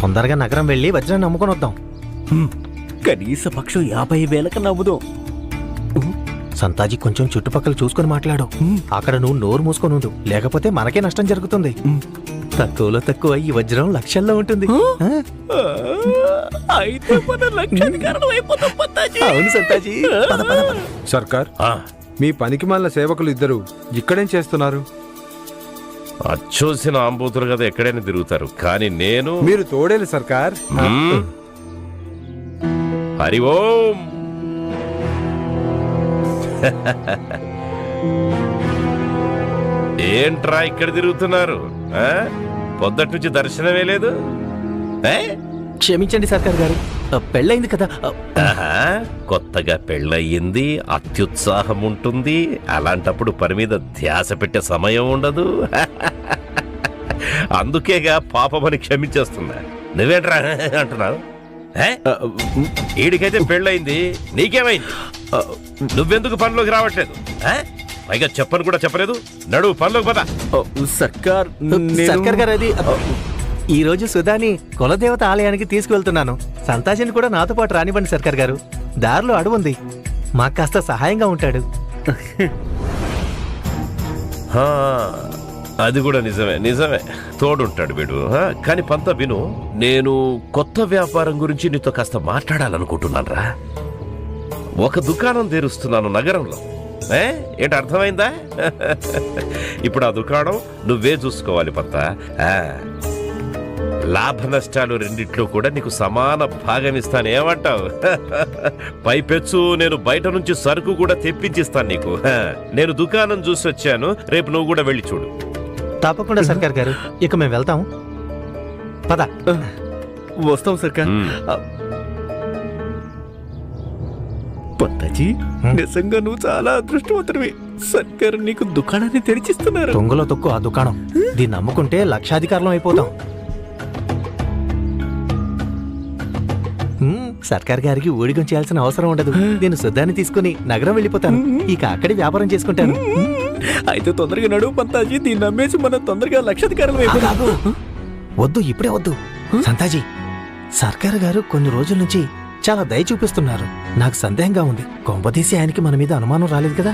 తొందరగా నగరం వెళ్ళి వజ్రాన్ని అమ్ముకొని వద్దాం. కనీస పక్షం 50,000 నవ్వుదాం. సంతాజీ కొంచెం చుట్టుపక్కల చూసుకొని మాట్లాడు. అక్కడ నువ్వు నోరు మూసుకొని ఉండు, లేకపోతే మనకే నష్టం జరుగుతుంది. తక్కువలో తక్కువ ఈ వజ్రం లక్షల్లో ఉంటుంది. అయితే మన లక్షాధికారులం అయిపోతాం పంతాజీ. అవును సంతాజీ. పద, పద, పద. సర్కార్, మీ పనికి మాలిన సేవకులు ఇద్దరు ఇక్కడేం చేస్తున్నారు? అచ్చోసిన ఆంబోతులు కదా ఎక్కడైనా తిరుగుతారు, కానీ నేను మీరు తోడేలు సర్కార్. హరి ఓం. ఏంట్రా ఇక్కడ తిరుగుతున్నారు? పొద్దటి నుంచి దర్శనమే లేదు. క్షమించండి సర్కార్ గారు, పెళ్ళయింది కదా. కొత్తగా పెళ్ళయింది, అత్యుత్సాహం ఉంటుంది. అలాంటప్పుడు పని మీద ధ్యాస పెట్టే సమయం ఉండదు. అందుకేగా పాపమని క్షమించేస్తున్నా. నువ్వేంట్రా అంటున్నావు? ఈడికైతే పెళ్ళయింది, నీకేమైంది? నువ్వెందుకు పనిలోకి రావట్లేదు? పైగా చెప్పను కూడా చెప్పలేదు. నడు పనిలోకి పద. సర్కార్ సర్కార్ గారు, అది ఈ రోజు సుధాని కులదేవత ఆలయానికి తీసుకువెళ్తున్నాను. సంతాజిని కూడా నాతో పాటు రానివ్వండి సర్కార్ గారు. దారిలో అడవుంది, మాకు కాస్త సహాయంగా ఉంటాడు. అది కూడా నిజమే తోడుంటాడు వీడు. కానీ పంత విను, నేను కొత్త వ్యాపారం గురించి నీతో కాస్త మాట్లాడాలనుకుంటున్నాను రా. ఒక దుకాణం తెరుస్తున్నాను నగరంలో. ఏంటి అర్థమైందా? ఇప్పుడు ఆ దుకాణం నువ్వే చూసుకోవాలి పంత. లాభ నష్టాలు రెండిట్లో కూడా నీకు సమాన భాగం ఇస్తాను. ఏమంటావు? పైపెచ్చు నేను బయట నుంచి సరుకు కూడా తెప్పించిస్తాను నీకు. నేను దుకాణం చూసి వచ్చాను, రేపు నువ్వు కూడా వెళ్ళి చూడు. తప్పకుండా సర్కార్ గారు, ఇక మేము వెళ్తాం. పద. వస్తాం సర్కార్. పంతాజీ, నిజంగా నువ్వు చాలా అదృష్టవంతుడివి. సర్కార్ నీకు దుకాణాన్ని తెరిచిస్తున్నారు. తొంగలో తొక్కు ఆ దుకాణం. దీన్ని అమ్ముకుంటే లక్షాధికారులం అయిపోతాం. సర్కార్ గారికి ఊడిగం చేయాల్సిన అవసరం ఉండదు. నేను శుద్ధాన్ని తీసుకుని నగరం వెళ్ళిపోతాను. ఇక అక్కడే వ్యాపారం చేసుకుంటాను. అయితే తొందరగా నడువు పంతాజీ, దీన్ని నమ్మేసి మనం తొందరగా లక్షాధికారులం అయిపోతాం. వద్దు, ఇప్పుడే వద్దు. సంతాజీ, సర్కార్ గారు కొన్ని రోజుల నుంచి చాలా దయ చూపిస్తున్నారు. నాకు సందేహంగా ఉంది. కొంపదీసి ఆయనకి మన మీద అనుమానం రాలేదు కదా.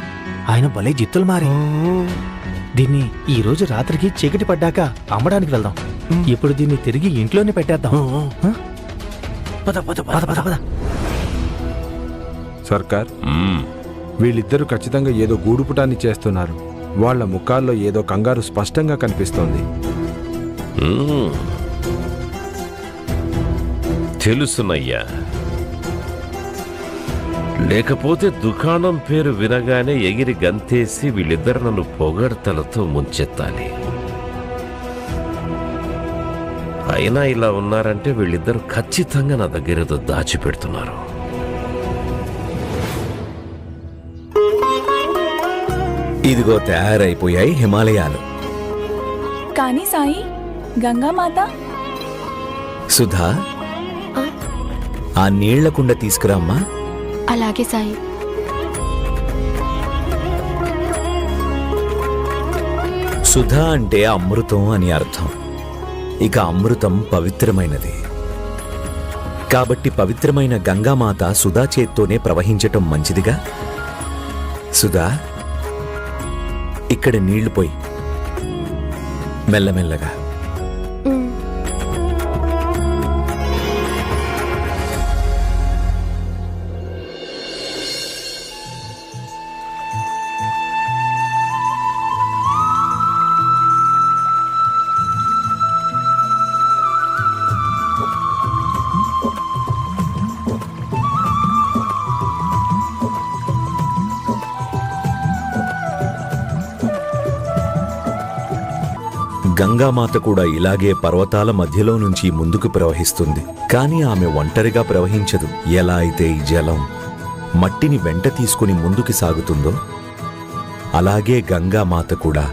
ఆయన భలే జిత్తులు మారి. దీన్ని ఈ రోజు రాత్రికి చీకటి పడ్డాక అమ్మడానికి వెళ్దాం. ఇప్పుడు దీన్ని తిరిగి ఇంట్లోనే పెట్టేద్దాం. సర్కార్, వీళ్ళిద్దరూ ఖచ్చితంగా ఏదో గూడుపుటాన్ని చేస్తున్నారు. వాళ్ళ ముఖాల్లో ఏదో కంగారు స్పష్టంగా కనిపిస్తోంది. తెలుసునయ్యా. లేకపోతే దుకాణం పేరు వినగానే ఎగిరి గంతేసి వీళ్ళిద్దరు నన్ను పొగడ్తలతో ముంచెత్తాలి. అయినా ఇలా ఉన్నారంటే వీళ్ళిద్దరూ ఖచ్చితంగా నా దగ్గర ఏదో దాచిపెడుతున్నారు. ఇదిగో తయారైపోయాయి హిమాలయాలు. కానీ సాయి, గంగామాత. సుధా, ఆ నీళ్లకుండ తీసుకురామ్మా. అలాగే సాయి. సుధా అంటే అమృతం అని అర్థం. ఇక అమృతం పవిత్రమైనది కాబట్టి పవిత్రమైన గంగామాత సుధా చేత్తోనే ప్రవహించటం మంచిదిగా. సుధా, ఇక్కడ నీళ్లు పోయి మెల్లమెల్లగా. గంగామాత కూడా ఇలాగే పర్వతాల మధ్యలో నుంచి ముందుకు ప్రవహిస్తుంది. కానీ ఆమె ఒంటరిగా ప్రవహించదు. ఎలా అయితే ఈ జలం మట్టిని వెంట తీసుకుని ముందుకు సాగుతుందో అలాగే గంగామాత కూడా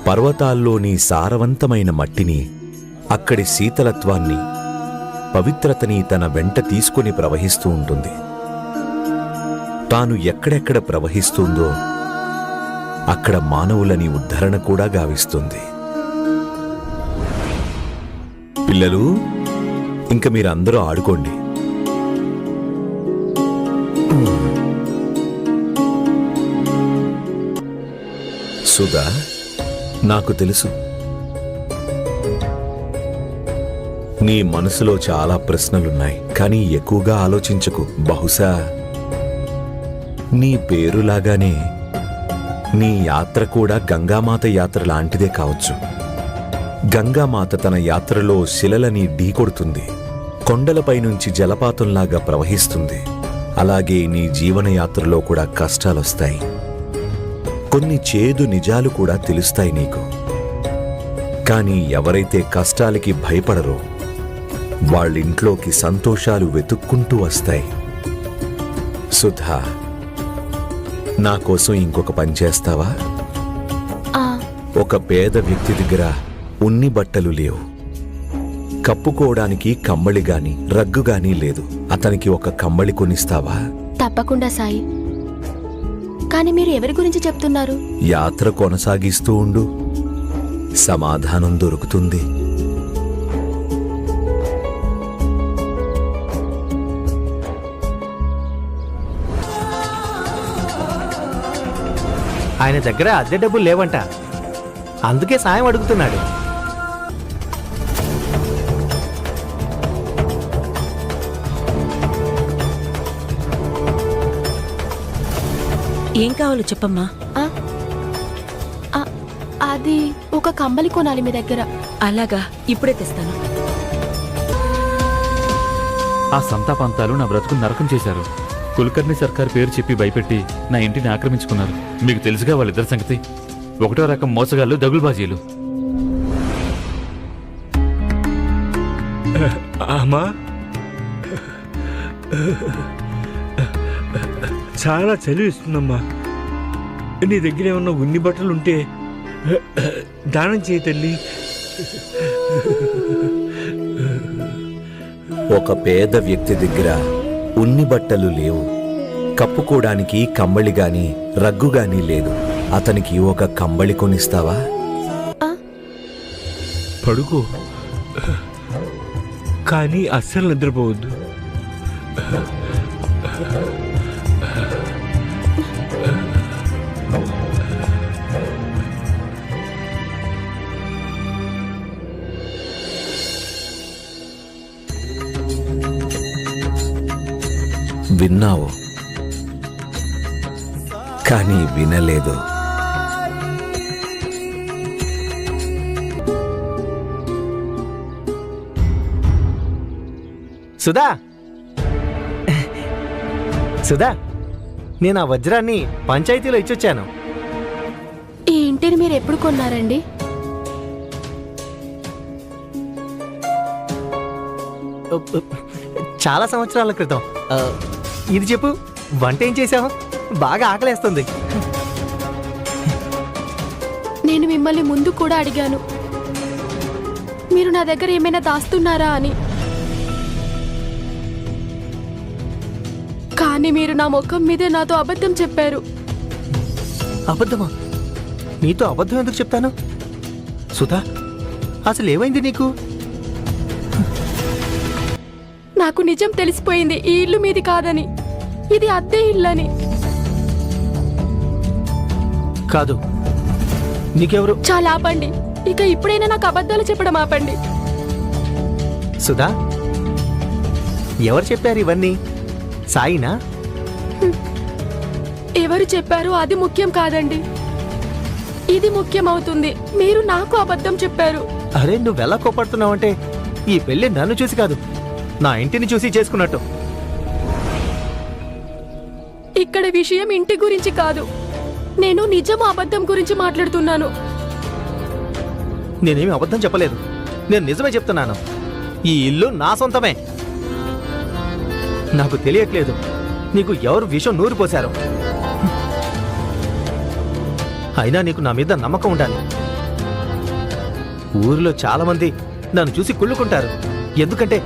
పర్వతాల్లోని సారవంతమైన మట్టిని, అక్కడి శీతలత్వాన్ని, పవిత్రతని తన వెంట తీసుకుని ప్రవహిస్తూ ఉంటుంది. తాను ఎక్కడెక్కడ ప్రవహిస్తుందో అక్కడ మానవులని ఉద్ధరణ కూడా గావిస్తుంది. పిల్లలు, ఇంక మీరందరూ ఆడుకోండి. సుధా, నాకు తెలుసు నీ మనసులో చాలా ప్రశ్నలున్నాయి, కానీ ఎక్కువగా ఆలోచించకు. బహుశా నీ పేరులాగానే నీ యాత్ర కూడా గంగామాత యాత్ర లాంటిదే కావచ్చు. గంగామాత తన యాత్రలో శిలలని ఢీకొడుతుంది, కొండలపై నుంచి జలపాతంలాగా ప్రవహిస్తుంది. అలాగే నీ జీవనయాత్రలో కూడా కష్టాలొస్తాయి, కొన్ని చేదు నిజాలు కూడా తెలుస్తాయి నీకు. కానీ ఎవరైతే కష్టాలకి భయపడరో వాళ్ళింట్లోకి సంతోషాలు వెతుక్కుంటూ వస్తాయి. సుధా, నా కోసం ఇంకొక పని చేస్తావా? ఆ, ఒక పేద వ్యక్తి దగ్గర ఉన్ని బట్టలు లేవు, కప్పుకోవడానికి కమ్మళి గాని రగ్గు గాని లేదు. అతనికి ఒక కమ్మళి కొనిస్తావా? తప్పకుండా సాయి. కానీ మీరు ఎవరి గురించి చెప్తున్నారు? యాత్ర కొనసాగిస్తూ ఉండు, సమాధానం దొరుకుతుంది. ఆయన దగ్గర అద్దె డబ్బులు లేవంట, అందుకే సాయం అడుగుతున్నాడు. ఏం కావాలో చెప్పమ్మా. ఆ, ఆ, అది ఒక కమ్మలి కొనాలి మీ దగ్గర. అలాగా, ఇప్పుడే తెస్తాను. ఆ సంతాపంతాలు నా బ్రతుకు నరకం చేశారు. కుల్కర్ణి సర్కార్ పేరు చెప్పి భయపెట్టి నా ఇంటిని ఆక్రమించుకున్నారు. మీకు తెలుసుగా వాళ్ళిద్దరి సంగతి. ఒకటో రకం మోసగాళ్ళు, దగులుబాజీలు. అమ్మా, చాలా చలి ఇస్తుందమ్మా. నీ దగ్గర ఏమన్నా ఉన్ని బట్టలు ఉంటే దానం చేయి తల్లి. ఒక పేద వ్యక్తి దగ్గర ఉన్ని బట్టలు లేవు, కప్పుకోవడానికి కమ్మళి గాని రగ్గు గాని లేదు. అతనికి ఒక కమ్మళి కొనిస్తావా? పడుకో, కానీ అస్సలు నిద్రపోవద్దు. విన్నావు, కానీ వినలేదు. సుధా, సుధా, నేను ఆ వజ్రాన్ని పంచాయతీలో ఇచ్చొచ్చాను. ఈ ఇంటిని మీరు ఎప్పుడు కొన్నారండి? చాలా సంవత్సరాల క్రితం. ఇది చెప్పు, వంట ఏం చేశావు? బాగా ఆకలేస్తుంది. నేను మిమ్మల్ని ముందు కూడా అడిగాను, మీరు నా దగ్గర ఏమైనా దాస్తున్నారా అని. కానీ మీరు నా ముఖం మీదే నాతో అబద్ధం చెప్పారు. అబద్ధమా? నీతో అబద్ధం ఎందుకు చెప్తాను? సుధా, అసలు ఏమైంది నీకు? నాకు నిజం తెలిసిపోయింది. ఈ ఇల్లు మీది కాదని, ఇది అద్దె ఇల్లని. కాదు, నీకెవరు? చాలా ఆపండి. ఇక ఇప్పుడైనా నాకు అబద్ధాలు చెప్పడం ఆపండి. సుధా, ఎవరు చెప్పారు ఇవన్నీ? సాయినా? ఎవరు చెప్పారు అది ముఖ్యం కాదండి, ఇది ముఖ్యం అవుతుంది. మీరు నాకు అబద్ధం చెప్పారు. అరే, నువ్వెలా కోపడుతున్నావంటే ఈ పెళ్లి నన్ను చూసి కాదు, నా ఇంటిని చూసి చేసుకున్నట్టు. ఇక్కడ విషయం ఇంటి గురించి కాదు, నేను నిజం అబద్ధం గురించి మాట్లాడుతున్నాను. నేనేమి అబద్ధం చెప్పలేదు, నేను నిజమే చెప్తున్నాను. ఈ ఇల్లు నా సొంతమే. నాకు తెలియట్లేదు నీకు ఎవరు విషం నూరు పోశారు. అయినా నీకు నా మీద నమ్మకం ఉండాలి. ఊరిలో చాలా మంది నన్ను చూసి కుళ్ళుకుంటారు. ఎందుకంటే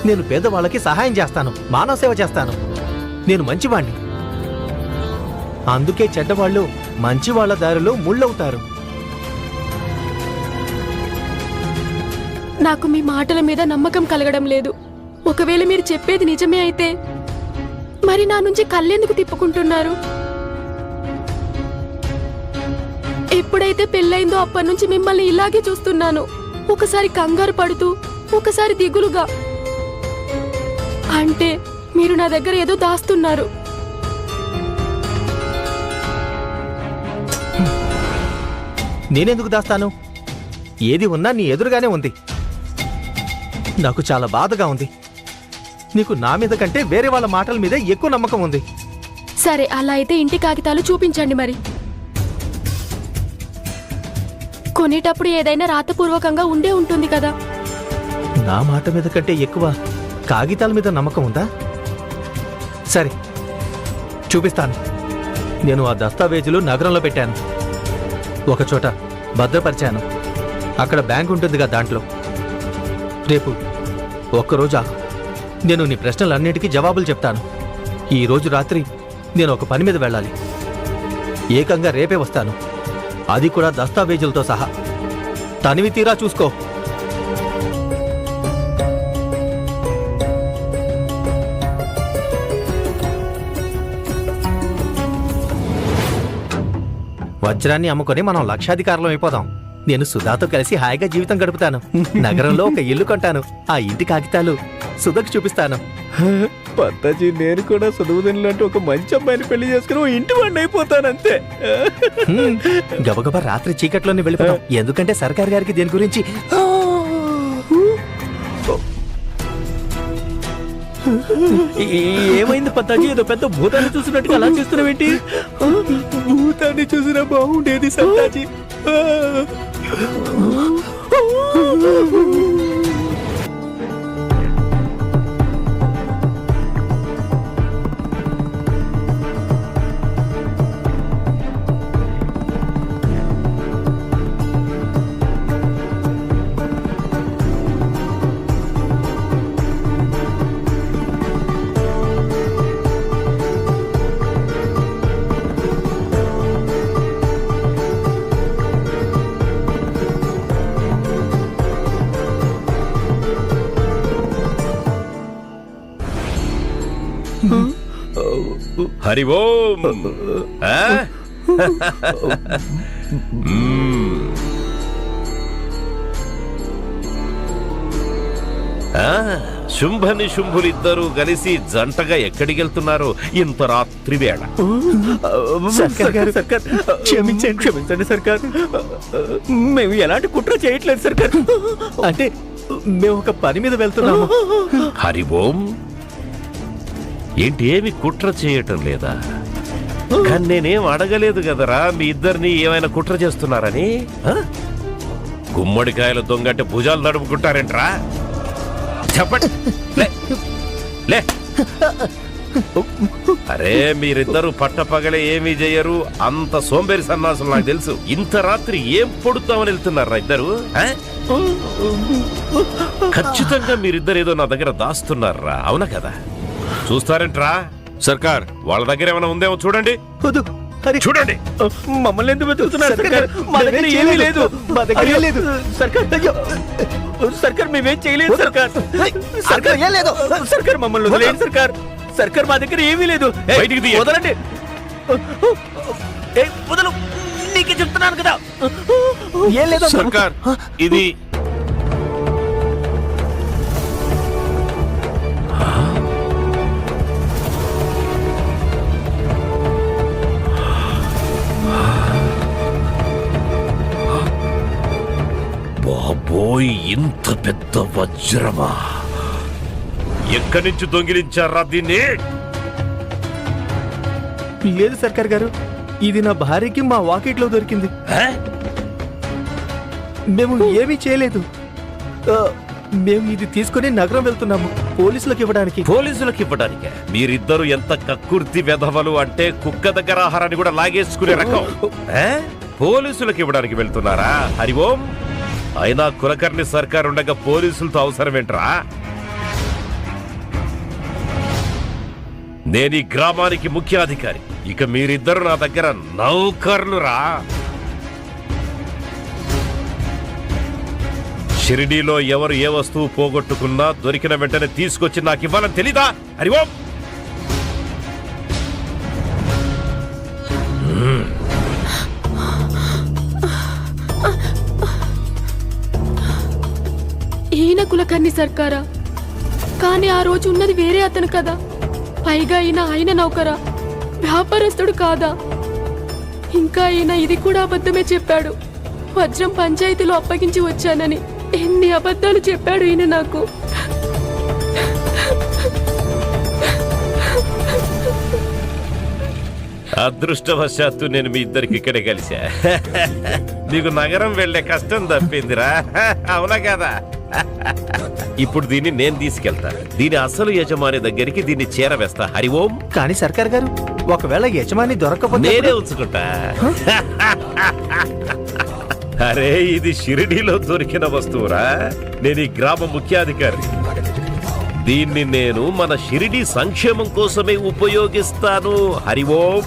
నేను పేదవాళ్ళకి సహాయం చేస్తాను, మానవ సేవ చేస్తాను. నేను మంచివాణ్ణి. అందుకే చెడ్డవాళ్ళు మంచివాళ్ల దారిలో ముళ్ళవుతారు. నాకు మీ మాటల మీద నమ్మకం కలగడం లేదు. ఒకవేళ మీరు చెప్పేది నిజమే అయితే మరి నా నుంచి కళ్ళెందుకు తిప్పుకుంటున్నారు? ఎప్పుడైతే పెళ్ళైందో అప్పటి నుంచి మిమ్మల్ని ఇలాగే చూస్తున్నాను. ఒకసారి కంగారు పడుతూ, ఒకసారి దిగులుగా. అంటే మీరు నా దగ్గర ఏదో దాస్తున్నారు. నేనెందుకు దాస్తాను? ఏది ఉన్నా నీ ఎదురుగానే ఉంది. నాకు చాలా బాధగా ఉంది. నీకు నా మీద కంటే వేరే వాళ్ళ మాటల మీద ఎక్కువ నమ్మకం ఉంది. సరే, అలా అయితే ఇంటి కాగితాలు చూపించండి. మరి కొనేటప్పుడు ఏదైనా రాతపూర్వకంగా ఉండే ఉంటుంది కదా. నా మాట మీద కంటే ఎక్కువ కాగితాల మీద నమ్మకం ఉందా? సరే, చూపిస్తాను. నేను ఆ దస్తావేజులు నగరంలో పెట్టాను. ఒకచోట భద్రపరిచాను. అక్కడ బ్యాంక్ ఉంటుందిగా, దాంట్లో. రేపు ఒక్కరోజు ఆగు. నేను నీ ప్రశ్నలన్నిటికీ జవాబులు చెప్తాను. ఈ రోజు రాత్రి నేను ఒక పని మీద వెళ్ళాలి. ఏకంగా రేపే వస్తాను. అది కూడా దస్తావేజులతో సహా. తనివి తీరా చూసుకో. వజ్రాన్ని అమ్ముకొని మనం లక్షాధికారులం అయిపోదాం. నేను సుధాతో కలిసి హాయిగా జీవితం గడుపుతాను. నగరంలో ఒక ఇల్లు కొంటాను. ఆ ఇంటి కాగితాలు సుధకు చూపిస్తాను. పంతాజీ, నేను కూడా చదువుదనిలాంటి ఒక మంచి అమ్మాయిని పెళ్లి చేసుకుని ఓ ఇంటి వాడిని అయిపోతాను అంతే. గబగబా రాత్రి చీకట్లోనే వెళ్ళిపోతాం. ఎందుకంటే సర్కార్ గారికి దీని గురించి ఏమైంది పంతాజీ? ఏదో పెద్ద భూతాన్ని చూసినట్టుగా అలా చేస్తున్నావేంటి? భూతాన్ని చూసినా బాగుండేది సంతాజీ. హరి ఓం. ఆ? శుంభని శుంభులిద్దరూ కలిసి జంటగా ఎక్కడికి వెళ్తున్నారు ఇంత రాత్రి వేళ? క్షమించండి సర్కార్. మేము ఎలాంటి కుట్ర చేయట్లేదు సర్కార్. అంటే మేము ఒక పని మీద వెళ్తున్నాము. హరి ఓం. ఏంటి, ఏమి కుట్ర చేయటం లేదా? కానీ నేనేం అడగలేదు కదరా మీ ఇద్దరిని ఏమైనా కుట్ర చేస్తున్నారని. గుమ్మడికాయల దొంగ అంటే భుజాలు నడుపుకుంటారేంట్రా? చెప్పండి. లే. అరే, మీరిద్దరు పట్టపగలే ఏమీ చెయ్యరు. అంత సోంబేరి సన్నాసులు నాకు తెలుసు. ఇంత రాత్రి ఏం పొడుద్దామని వెళ్తున్నారా ఇద్దరు? ఖచ్చితంగా మీరిద్దరు ఏదో నా దగ్గర దాస్తున్నారా, అవునా కదా? చూస్తారేంట్రా? సర్కార్, వాళ్ళ దగ్గర ఏమైనా ఉందేమో చూడండి. చూడండి. మమ్మల్ని ఎందుకు వెతుకుతున్నారు సర్కార్? మా దగ్గర ఏమీ లేదు. మా దగ్గర ఏం లేదు. సర్కార్, సర్కార్ మేమేం చేయలేదు సర్కార్. సర్కార్ ఏం లేదు. సర్కార్ మమ్మల్ని వదిలేయండి సర్కార్. సర్కార్ మా దగ్గర ఏమీ లేదు. బయటికి తీయండి. వదలండి. వదలు, నీకే చెప్తున్నాను కదా. ఏం లేదు సర్కార్, ఇది బాబోయ్, ఇంత పెద్ద వజ్రమా? ఎక్కడి నుంచి దొంగిలించారా దీన్ని? లేదు సర్కార్ గారు, ఇది నా భార్యకి మా వాకిట్లో దొరికింది. మేము ఏమీ చేయలేదు. మేము ఇది తీసుకుని నగరం వెళ్తున్నాము పోలీసులకు ఇవ్వడానికి. పోలీసులకు ఇవ్వడానికే? మీరిద్దరు ఎంత కక్కుర్తి వెధవలు అంటే కుక్క దగ్గర ఆహారాన్ని కూడా లాగేసుకునే రకం. పోలీసులకు ఇవ్వడానికి వెళ్తున్నారా? హరి ఓం. అయినా కులకర్ణి సర్కార్ ఉండగా పోలీసులతో అవసరమేంట్రా? నేను ఈ గ్రామానికి ముఖ్యాధికారి. ఇక మీరిద్దరు నా దగ్గర నౌకర్లురా. షిరిడీలో ఎవరు ఏ వస్తువు పోగొట్టుకున్నా దొరికిన వెంటనే తీసుకొచ్చి నాకు ఇవ్వాలని తెలీదా? హరి ఓం. ఈయన కులకర్ణి సర్కారా? కానీ ఆ రోజు ఉన్నది వేరే అతను కదా. పైగా ఆయన నౌకరా, వ్యాపారస్తుడు కాదా? ఇంకా ఈయన ఇది కూడా అబద్ధమే చెప్పాడు. వజ్రం పంచాయతీలో అప్పగించి వచ్చానని ఎన్ని అబద్ధాలు చెప్పాడు ఈయన నాకు. అదృష్టవశాత్తు నేను మీ ఇద్దరికి ఇక్కడే కలిసా. నీకు నగరం వెళ్లే కష్టం తప్పిందిరా, అవునా కదా? ఇప్పుడు దీన్ని నేను తీసుకెళ్తా. దీని అసలు యజమాని దగ్గరికి దీన్ని చేరవేస్తా. హరి ఓం. కానీ సర్కార్ గారు, ఒకవేళ యజమాని దొరకకపోతే నేనే ఉంచుకుంటా. అరే, ఇది షిరిడీలో దొరికిన వస్తువురా. నేను ఈ గ్రామ ముఖ్యాధికారి. దీన్ని నేను మన షిరిడి సంక్షేమం కోసమే ఉపయోగిస్తాను. హరి ఓం.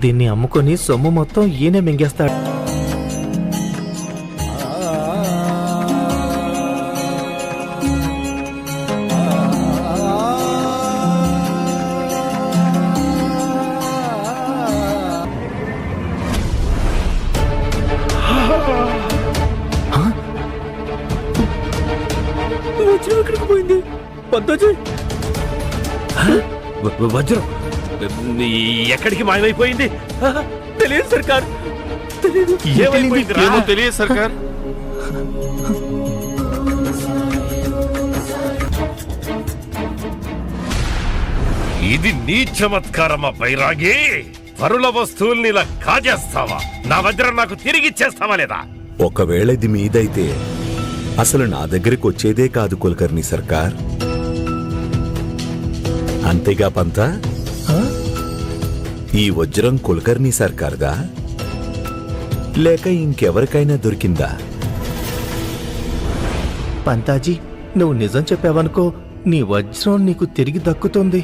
దీన్ని అమ్ముకొని సొమ్ము మొత్తం ఈయనే మింగేస్తాడు. వజ్రం ఎక్కడికి పోయింది? పంతాజీ, వజ్రం ఎక్కడికి మాయమైపోయింది? తెలియదు సర్కార్, తెలియదు. ఏమైపోయిందిరా? తెలియదు సర్కార్. ఇది నీ చమత్కారమా బైరాగి? పరుల వస్తువుల్ని ఇలా కాజేస్తావా? నా వజ్రం నాకు తిరిగి ఇచ్చేస్తావా లేదా? ఒకవేళ ఇది మీదైతే అసలు నా దగ్గరికి వచ్చేదే కాదు కులకర్ణి సర్కార్. అంతేగా పంత? ఈ వజ్రం కులకర్ణి సర్కార్దా లేక ఇంకెవరికైనా దొరికిందా? పంతాజీ, నువ్వు నిజం చెప్పావనుకో, నీ వజ్రం నీకు తిరిగి దక్కుతుంది.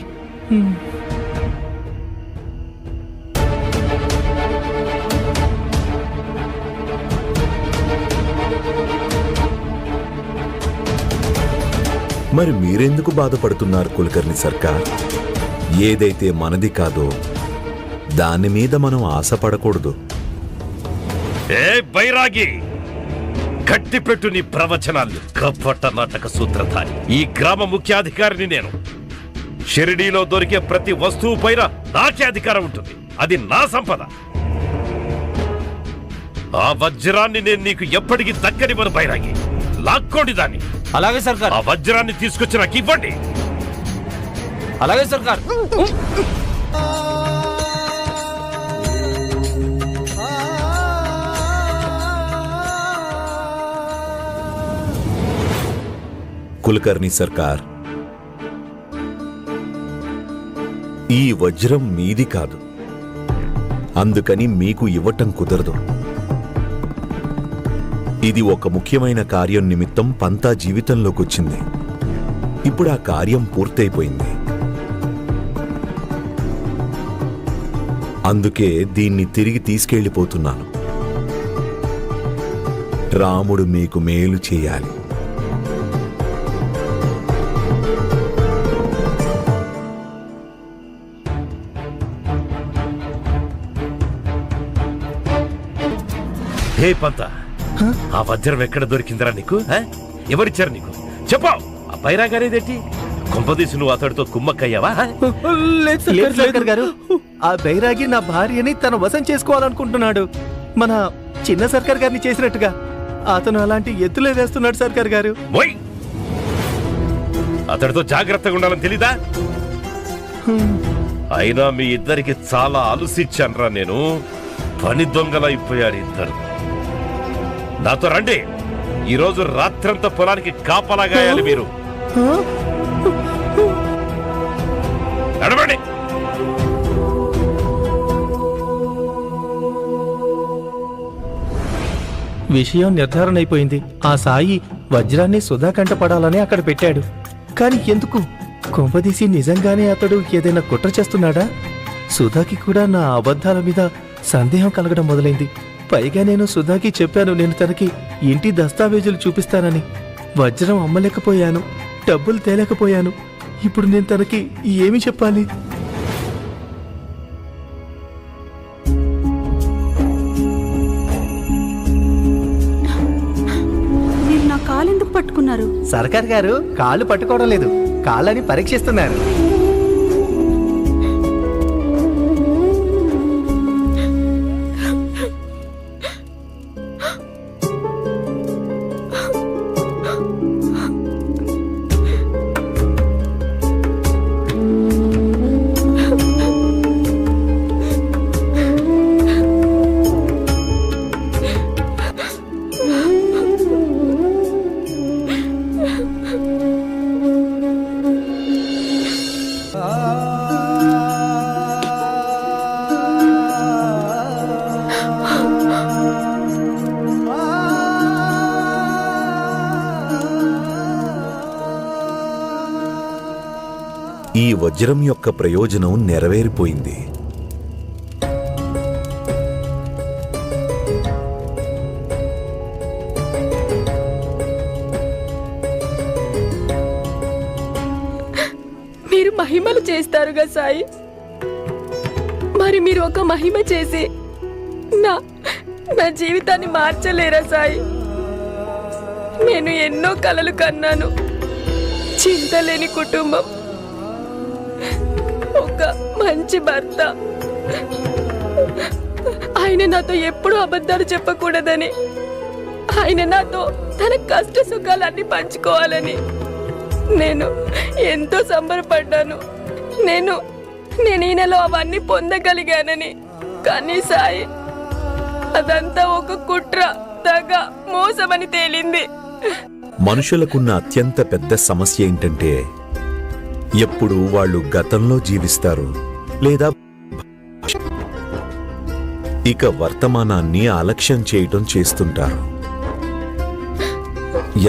మరి మీరెందుకు బాధపడుతున్నారు కులకర్ణి సర్కార్? ఏదైతే మనది కాదో దాని మీద మనం ఆశపడకూడదు. ఏ బైరాగి, కట్టిపెట్టు నీ ప్రవచనాలు. కపట నాటక సూత్రధారి. ఈ గ్రామ ముఖ్యాధికారిని నేను. షిరిడీలో దొరికే ప్రతి వస్తువు పైన నాకే అధికారం ఉంటుంది. అది నా సంపద. ఆ వజ్రాన్ని నేను నీకు ఎప్పటికీ దక్కనివ్వను బైరాగి. లాక్కోండి దాన్ని. అలాగే సర్కార్. ఆ వజ్రాన్ని తీసుకొచ్చి నాకు ఇవ్వండి. అలాగే సర్కార్. కులకర్ణి సర్కార్, ఈ వజ్రం మీది కాదు, అందుకని మీకు ఇవ్వటం కుదరదు. ఇది ఒక ముఖ్యమైన కార్యం నిమిత్తం పంతా జీవితంలోకొచ్చింది. ఇప్పుడు ఆ కార్యం పూర్తయిపోయింది. అందుకే దీన్ని తిరిగి తీసుకెళ్ళిపోతున్నాను. రాముడు మీకు మేలు చేయాలి. హే పంత, ఆ వజ్రం ఎక్కడ దొరికిందిరా నీకు? ఎవరిచ్చారు నీకు? చెప్పావు. ఆ బైరాగానేదేంటి? కొంపదీసి నువ్వు అతడితో కుమ్మక్కయ్యావా? లేదు సర్కార్ గారు, ఆ బైరాగి నా భార్యని తన వశం చేసుకోవాలనుకుంటున్నాడు. మన చిన్న సర్కార్ గారిని చేసినట్టుగా అతను అలాంటి ఎత్తులే వేస్తున్నాడు సర్కార్ గారు. ఓయ్, అతడితో జాగ్రత్తగా ఉండాలని తెలీదా? అయినా మీ ఇద్దరికి చాలా అలుసిచ్చానురా నేను. పని దొంగలైపోయారు ఇద్దరు. నాతో రండి. ఈరోజు రాత్రంతా పొలానికి కాపలాగాయాలి మీరు. నడవండి. విషయం నిర్ధారణ అయిపోయింది. ఆ సాయి వజ్రాన్ని సుధా కంట పడాలని అక్కడ పెట్టాడు. కాని ఎందుకు? కొంపదీసి నిజంగానే అతడు ఏదైనా కుట్ర చేస్తున్నాడా? సుధాకి కూడా నా అబద్ధాల మీద సందేహం కలగడం మొదలైంది. పైగా నేను సుధాకి చెప్పాను నేను తనకి ఇంటి దస్తావేజులు చూపిస్తానని. వజ్రం అమ్మలేకపోయాను, డబ్బులు తేలేకపోయాను. ఇప్పుడు నేను తనకి ఏమి చెప్పాలి? మీరు నా కాలెందుకు పట్టుకున్నారు? సర్కార్ గారు కాళ్ళు పట్టుకోవడం లేదు, కాళ్ళని పరీక్షిస్తున్నారు. ఈ వజ్రం యొక్క ప్రయోజనం నెరవేరిపోయింది. మీరు మహిమలు చేస్తారుగా సాయి, మరి మీరు ఒక మహిమ చేసి నా నా జీవితాన్ని మార్చలేరా సాయి? నేను ఎన్నో కలలు కన్నాను. చింతలేని కుటుంబం, ఒక మంచి భర్త, ఆయన నాతో ఎప్పుడూ అబద్ధాలు చెప్పకూడదని, ఆయన నాతో తన కష్ట సుఖాలన్నీ పంచుకోవాలని నేను ఎంతో సంబరపడ్డాను. నేను ఈయనలో అవన్నీ పొందగలిగానని. కానీ సాయి, అదంతా ఒక కుట్ర, దగ, మోసమని తేలింది. మనుషులకున్న అత్యంత పెద్ద సమస్య ఏంటంటే ఎప్పుడు వాళ్ళు గతంలో జీవిస్తారు లేదా ఇక వర్తమానాన్ని అలక్ష్యం చేయటం చేస్తుంటారు.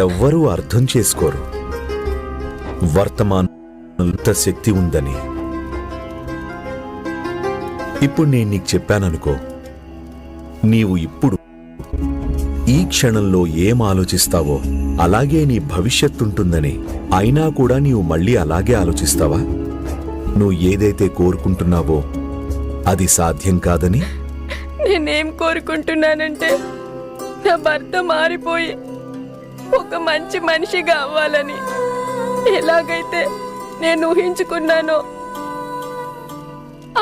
ఎవ్వరూ అర్థం చేసుకోరు వర్తమానంత శక్తి ఉందని. ఇప్పుడు నేను నీకు చెప్పాననుకో, నీవు ఇప్పుడు ఈ క్షణంలో ఏం ఆలోచిస్తావో అలాగే నీ భవిష్యత్తుంటుందని. అయినా కూడా నీవు మళ్ళీ అలాగే ఆలోచిస్తావా? నువ్వు ఏదైతే కోరుకుంటున్నావో అది సాధ్యం కాదని? నేనేం కోరుకుంటున్నానంటే నా భర్త మారిపోయి ఒక మంచి మనిషిగా అవ్వాలని. ఎలాగైతే నేను ఊహించుకున్నానో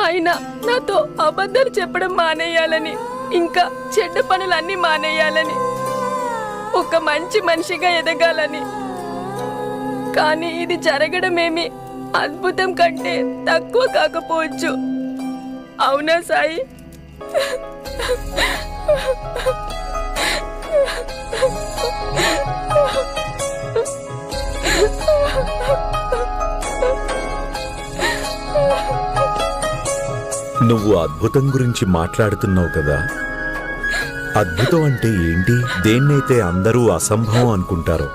ఆయన నాతో అబద్ధాలు చెప్పడం మానేయాలని, ఇంకా చెడ్డ పనులన్నీ మానేయాలని, ఒక మంచి మనిషిగా ఎదగాలని. కానీ ఇది జరగడమేమి అద్భుతం కంటే తక్కువ కాకపోవచ్చు. అవునా సాయి? నువ్వు అద్భుతం గురించి మాట్లాడుతున్నావు కదా. అద్భుతం అంటే ఏంటి? దేన్నైతే అందరూ అసంభవం అనుకుంటారో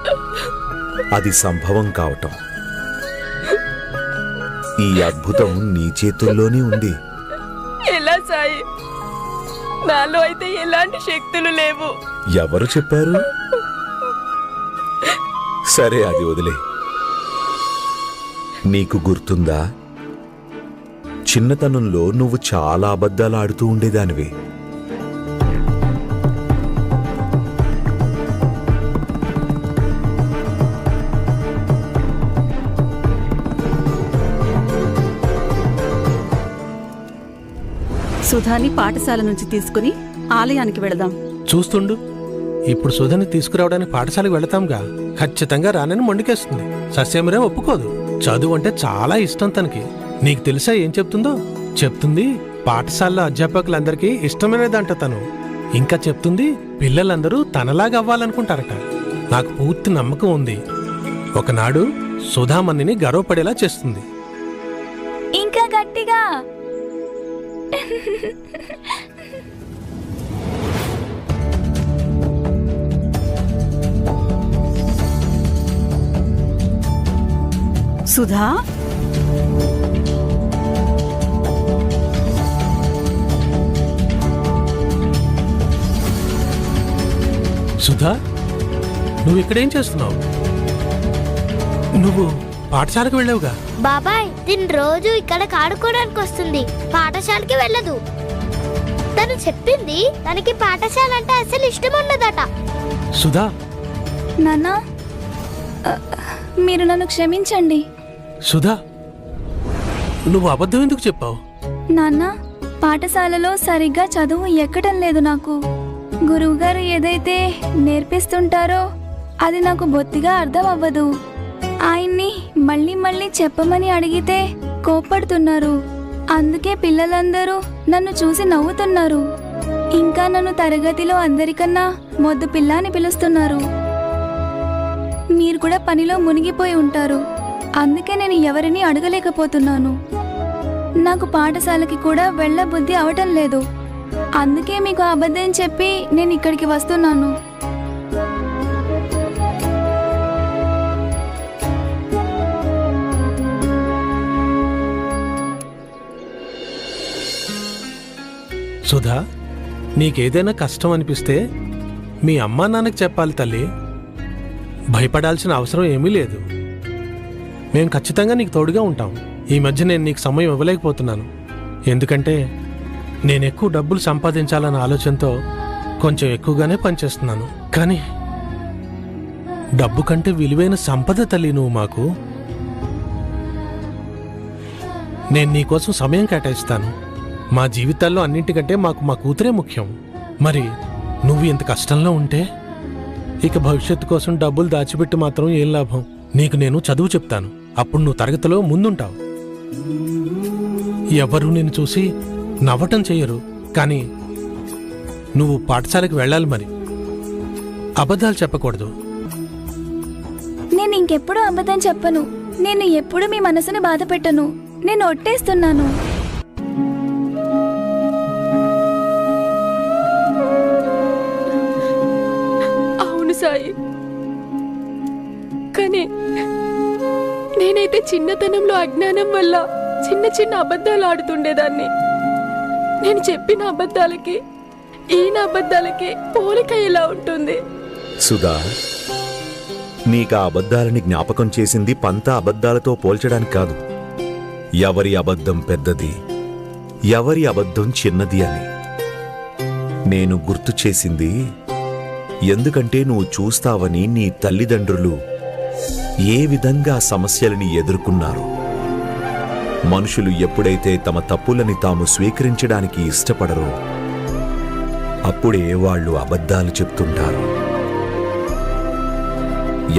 అది సంభవం కావటం. ఈ అద్భుతం నీ చేతుల్లోనే ఉంది. ఎలా సాయి? నాలో అయితే ఎలాంటి శక్తులు లేవు. ఎవరు చెప్పారు? సరే, అది వదిలే. నీకు గుర్తుందా, చిన్నతనంలో నువ్వు చాలా అబద్ధాలు ఆడుతూ ఉండేదానివి. సుధాని పాఠశాల నుంచి తీసుకుని ఆలయానికి వెళదాం. చూస్తుండు, ఇప్పుడు సుధని తీసుకురావడానికి పాఠశాలకు వెళతాంగా. ఖచ్చితంగా రానని మొండికేస్తుంది. సస్యమరే ఒప్పుకోదు. చదువు అంటే చాలా ఇష్టం తనకి. నీకు తెలుసా ఏం చెప్తుందో? చెప్తుంది పాఠశాలలో అధ్యాపకులందరికీ ఇష్టమైనదంట తను. ఇంకా చెప్తుంది పిల్లలందరూ తనలాగా అవ్వాలనుకుంటారట. నాకు పూర్తి నమ్మకం ఉంది, ఒకనాడు సుధామణిని గర్వపడేలా చేస్తుంది. ఇంకా గట్టిగా. సుధా, సుధా, నువ్వు ఇక్కడేం చేస్తున్నావు? నువ్వు పాఠశాలకు వెళ్ళావుగా? బాబాయ్ దీని రోజు ఇక్కడ ఆడుకోవడానికి వస్తుంది, పాఠశాలకి వెళ్ళదు. తను చెప్పింది తనకి పాఠశాల అంటే అసలు ఇష్టం ఉండదట. సుధా, నాన్న మీరు నన్ను క్షమించండి. సుధా, నువ్వు అబద్ధం ఎందుకు చెప్పావు? నాన్న పాఠశాలలో సరిగ్గా చదువు ఎక్కడం లేదు నాకు. గురువుగారు ఏదైతే నేర్పిస్తుంటారో అది నాకు బొత్తిగా అర్థం అవ్వదు. ఆయన్ని మళ్ళీ మళ్ళీ చెప్పమని అడిగితే కోప్పడుతున్నారు. అందుకే పిల్లలందరూ నన్ను చూసి నవ్వుతున్నారు. ఇంకా నన్ను తరగతిలో అందరికన్నా మొద్దు పిల్ల అని పిలుస్తున్నారు. మీరు కూడా పనిలో మునిగిపోయి ఉంటారు. అందుకే నేను ఎవరిని అడగలేకపోతున్నాను. నాకు పాఠశాలకి కూడా వెళ్ళబుద్ధి అవటం లేదు. అందుకే మీకు అబద్ధం చెప్పి నేను ఇక్కడికి వస్తున్నాను. సుధా, నీకేదైనా కష్టం అనిపిస్తే మీ అమ్మా నాన్నకి చెప్పాలి తల్లి. భయపడాల్సిన అవసరం ఏమీ లేదు. మేం ఖచ్చితంగా నీకు తోడుగా ఉంటాం. ఈ మధ్య నేను నీకు సమయం ఇవ్వలేకపోతున్నాను. ఎందుకంటే నేను ఎక్కువ డబ్బులు సంపాదించాలన్న ఆలోచనతో కొంచెం ఎక్కువగానే పనిచేస్తున్నాను. కానీ డబ్బు కంటే విలువైన సంపద తల్లి నువ్వు మాకు. నేను నీకోసం సమయం కేటాయిస్తాను. మా జీవితాల్లో అన్నింటికంటే మాకు మా కూతురే ముఖ్యం. మరి నువ్వు ఇంత కష్టంలో ఉంటే ఇక భవిష్యత్తు కోసం డబ్బులు దాచిపెట్టి మాత్రం ఏం లాభం? నీకు నేను చదువు చెప్తాను. అప్పుడు నువ్వు తరగతిలో ముందుంటావు. ఎవరు నిన్ను చూసి నవ్వటం చెయ్యరు. కానీ నువ్వు పాఠశాలకు వెళ్ళాలి. మరి అబద్ధాలు చెప్పకూడదు. నేను ఇంకెప్పుడు అబద్ధం చెప్పను. నేను ఎప్పుడు మీ మనసుని బాధ పెట్టను. నేను ఒట్టేస్తున్నాను. అవును సాయి, కానీ నేనైతే చిన్నతనంలో అజ్ఞానం వల్ల చిన్న చిన్న అబద్ధాలు ఆడుతుండేదాన్ని. నేను చెప్పిన అబద్ధాలకి ఈయన అబద్ధాలకి పోలిక ఇలా ఉంటుంది. సుధా, నీకా అబద్ధాలని జ్ఞాపకం చేసింది పంత అబద్ధాలతో పోల్చడానికి కాదు. ఎవరి అబద్ధం పెద్దది, ఎవరి అబద్ధం చిన్నది అని నేను గుర్తు చేసింది. ఎందుకంటే నువ్వు చూస్తావని నీ తల్లిదండ్రులు ఏ విధంగా సమస్యలని ఎదుర్కొన్నారు. మనుషులు ఎప్పుడైతే తమ తప్పులని తాము స్వీకరించడానికి ఇష్టపడరో అప్పుడే వాళ్ళు అబద్ధాలు చెప్తుంటారు.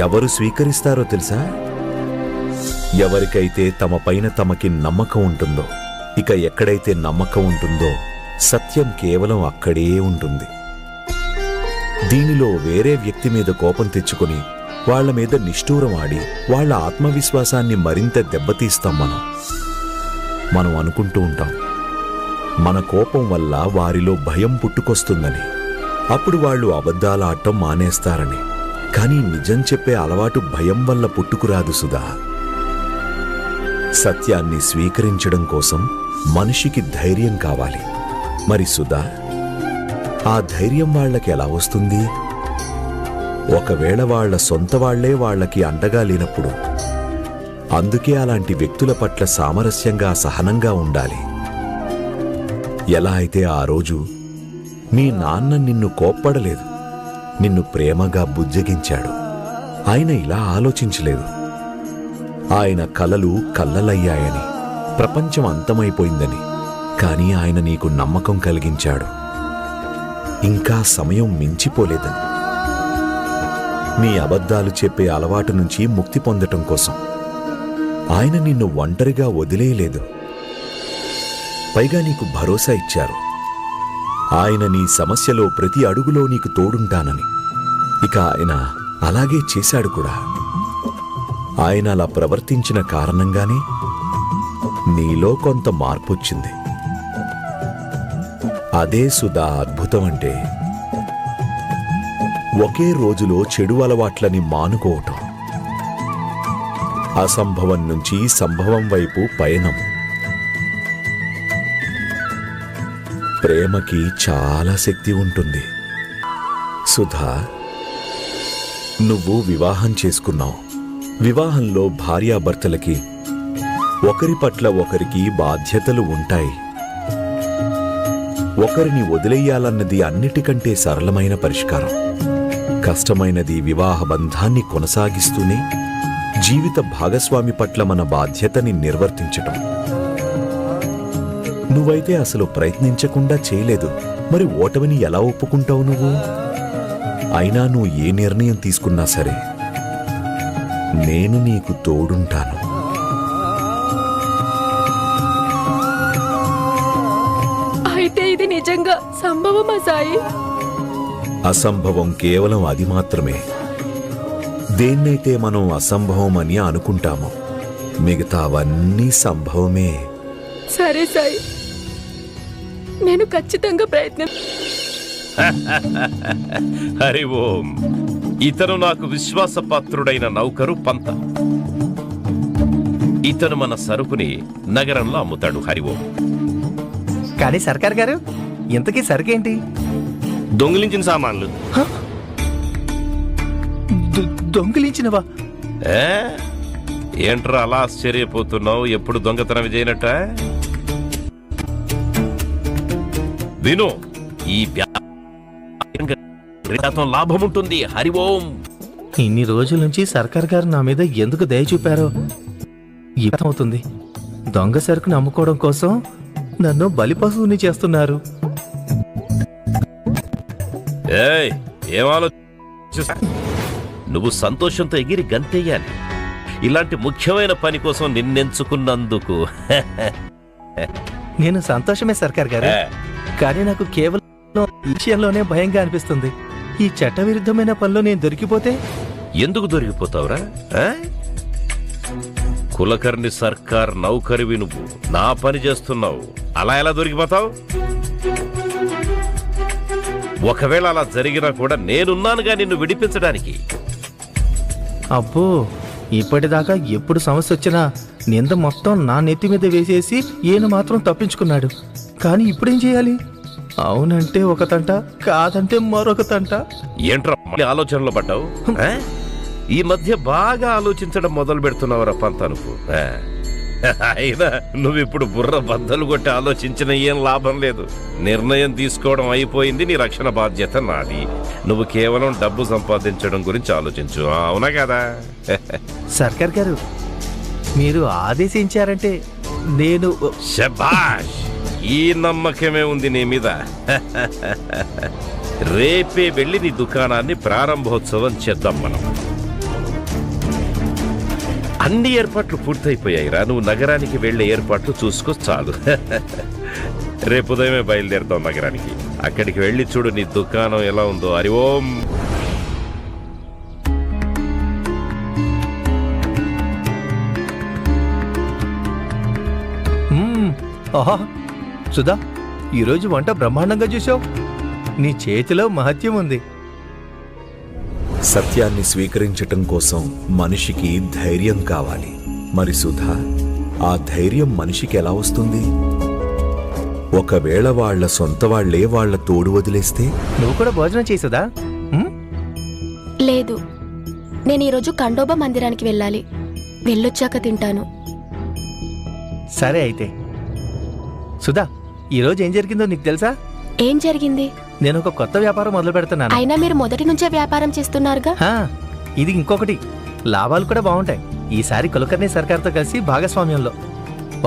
ఎవరు స్వీకరిస్తారో తెలుసా? ఎవరికైతే తమ పైన తమకి నమ్మకం ఉంటుందో. ఇక ఎక్కడైతే నమ్మకం ఉంటుందో సత్యం కేవలం అక్కడే ఉంటుంది. దీనిలో వేరే వ్యక్తి మీద కోపం తెచ్చుకొని వాళ్ల మీద నిష్ఠూరం ఆడి వాళ్ల ఆత్మవిశ్వాసాన్ని మరింత దెబ్బతీస్తాం. మనం అనుకుంటూ ఉంటాం మన కోపం వల్ల వారిలో భయం పుట్టుకొస్తుందని. అప్పుడు వాళ్ళు అబద్ధాలు ఆడటం మానేస్తారని. కానీ నిజం చెప్పే అలవాటు భయం వల్ల పుట్టుకురాదు సుధా. సత్యాన్ని స్వీకరించడం కోసం మనిషికి ధైర్యం కావాలి. మరి సుధా, ఆ ధైర్యం వాళ్లకి ఎలా వస్తుంది? ఒకవేళ వాళ్ల సొంత వాళ్లే వాళ్లకి అండగా లేనప్పుడు. అందుకే అలాంటి వ్యక్తుల పట్ల సామరస్యంగా సహనంగా ఉండాలి. ఎలా అయితే ఆ రోజు మీ నాన్న నిన్ను కోప్పడలేదు, నిన్ను ప్రేమగా బుజ్జగించాడు. ఆయన ఇలా ఆలోచించలేదు. ఆయన కలలు కల్లలయ్యాయని, ప్రపంచం అంతమైపోయిందని. కానీ ఆయన నీకు నమ్మకం కలిగించాడు. ఇంకా సమయం మించిపోలేదని. నీ అబద్ధాలు చెప్పే అలవాటు నుంచి ముక్తి పొందటం కోసం ఆయన నిన్ను ఒంటరిగా వదిలేయలేదు. పైగా నీకు భరోసా ఇచ్చారు. ఆయన నీ సమస్యలో ప్రతి అడుగులో నీకు తోడుంటానని. ఇక ఆయన అలాగే చేశాడు కూడా. ఆయన అలా ప్రవర్తించిన కారణంగానే నీలో కొంత మార్పొచ్చింది. అదే సుధా అద్భుతం అంటే. ఒకే రోజులో చెడు అలవాట్లని మానుకోవటం. అసంభవం నుంచి సంభవం వైపు పయనం. ప్రేమకి చాలా శక్తి ఉంటుంది సుధా. నువ్వు వివాహం చేసుకున్నావు. వివాహంలో భార్యాభర్తలకి ఒకరి పట్ల ఒకరికి బాధ్యతలు ఉంటాయి. ఒకరిని వదిలేయాలన్నది అన్నిటికంటే సరళమైన పరిష్కారం. కష్టమైనది వివాహ బంధాన్ని కొనసాగిస్తూనే జీవిత భాగస్వామి పట్ల మన బాధ్యతని నిర్వర్తించటం. నువ్వైతే అసలు ప్రయత్నించకుండా చేయలేదు. మరి ఓటమిని ఎలా ఒప్పుకుంటావు నువ్వు? అయినా నువ్వు ఏ నిర్ణయం తీసుకున్నా సరే నేను నీకు తోడుంటాను. అయితే ఇది నిజంగా సంభవమా సాయి? అసంభవం కేవలం అది మాత్రమే. దేన్నైతే మనం అసంభవం అని అనుకుంటామో మిగతావన్నీ సంభవమే. సరే సాయి, నేను ఖచ్చితంగా ప్రయత్నం. హరి ఓం. ఇతను నాకు విశ్వాసపాత్రుడైన నౌకరు పంత. ఇతను మన సరుకుని నగరంలో అమ్ముతాడు. హరి ఓం. కానీ సర్కార్ గారు, ఇంతకీ సరుకేంటి? దొంగిలించిన సామాన్లు. దొంగిలించినవా? ఏ? ఏంట్రా అలా ఆశ్చర్యపోతున్నావు? ఎప్పుడు దొంగతనం చేయనట్ట? విను, ఈ వ్యాపారం లాభం ఉంటుంది. హరి ఓం. ఇన్ని రోజుల నుంచి సర్కార్ గారు నా మీద ఎందుకు దయ చూపారో అవుతుంది. దొంగ సరుకుని అమ్ముకోవడం కోసం నన్ను బలిపశువుని చేస్తున్నారు. ఏయ్, ఏం ఆలోచిస్తా? నువ్వు సంతోషంతో ఎగిరి గంతెయ్యాలి. ఇలాంటి ముఖ్యమైన పని కోసం నిన్నెంచుకున్నందుకు. నేను సంతోషమే సర్కార్ గారు, కానీ నాకు కేవలం ఈ విషయంలోనే భయంగా అనిపిస్తుంది. ఈ చట్టవిరుద్ధమైన పనిలో నేను దొరికిపోతే? ఎందుకు దొరికిపోతావురా? కులకర్ణి సర్కార్ నౌకరివి నువ్వు. నా పని చేస్తున్నావు, అలా ఎలా దొరికిపోతావు? ఒకవేళ అలా జరిగినా కూడా నేనున్నానుగా నిన్ను విడిపించడానికి. అబ్బో, ఇప్పటిదాకా ఎప్పుడు సమస్య వచ్చినా నింద మొత్తం నా నెత్తి మీద వేసేసి ఈయన మాత్రం తప్పించుకున్నాడు. కానీ ఇప్పుడేం చేయాలి? అవునంటే ఒక తంట, కాదంటే మరొక తంట. ఏంట్రా మళ్ళీ ఆలోచనలో పడ్డావు? ఈ మధ్య బాగా ఆలోచించడం మొదలు పెడుతున్నావురా పంత నువ్వు. అయినా నువ్విప్పుడు బుర్ర బద్దలు కొట్టి ఆలోచించిన ఏం లాభం లేదు. నిర్ణయం తీసుకోవడం అయిపోయింది. నీ రక్షణ బాధ్యత నాది. నువ్వు కేవలం డబ్బు సంపాదించడం గురించి ఆలోచించు. అవునా కదా? సర్కార్ గారు, మీరు ఆదేశించారంటే నేను. శభాష్, ఈ నమ్మకమే ఉంది నీ మీద. రేపే వెళ్ళి నీ దుకాణాన్ని ప్రారంభోత్సవం చేద్దాం మనం. అన్ని ఏర్పాట్లు పూర్తయిపోయాయిరా. నువ్వు నగరానికి వెళ్లే ఏర్పాట్లు చూసుకో చాలు. రేపు ఉదయమే బయలుదేరుతాం నగరానికి. అక్కడికి వెళ్ళి చూడు నీ దుకాణం ఎలా ఉందో. హరి ఓం. ఆహా సుధా, ఈరోజు వంట బ్రహ్మాండంగా చూసావు. నీ చేతిలో మహత్యం ఉంది. సత్యాన్ని స్వీకరించటం కోసం మనిషికి ధైర్యం కావాలి. మరి సుధా, ఆ ధైర్యం మనిషికి ఎలా వస్తుంది? ఒకవేళ వాళ్ల సొంత వాళ్లే వాళ్ల తోడు వదిలేస్తే? నువ్వు కూడా భోజనం చేసేదా? లేదు, నేను ఈరోజు ఖండోబా మందిరానికి వెళ్ళాలి. వెళ్ళొచ్చాక తింటాను. సరే అయితే. సుధా, ఈరోజు ఏం జరిగిందో నీకు తెలుసా? ఏం జరిగింది? నేను ఒక కొత్త వ్యాపారం మొదలు పెడుతున్నాను. అయినా మీరు మొదటి నుంచే వ్యాపారం చేస్తున్నారుగా. ఇది ఇంకొకటి. లాభాలు కూడా బాగుంటాయి. ఈసారి కులకర్ణి సర్కార్తో కలిసి భాగస్వామ్యంలో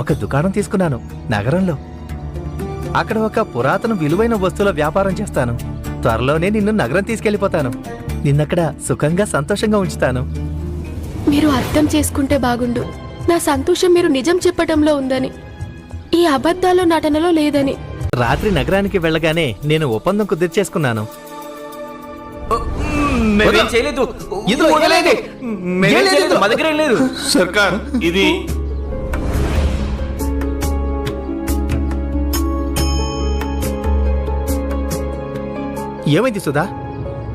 ఒక దుకాణం తీసుకున్నాను నగరంలో. అక్కడ ఒక పురాతన విలువైన వస్తువుల వ్యాపారం చేస్తాను. త్వరలోనే నిన్ను నగరం తీసుకెళ్లిపోతాను. నిన్నక్కడ సుఖంగా సంతోషంగా ఉంచుతాను. మీరు అర్థం చేసుకుంటే బాగుండు. నా సంతోషం మీరు నిజం చెప్పటంలో ఉందని, ఈ అబద్ధాలు నటనలో లేదని. రాత్రి నగరానికి వెళ్ళగానే నేను ఒప్పందం కుదిర్చేసుకున్నాను. సర్కార్, ఇది ఏమైంది సుధా?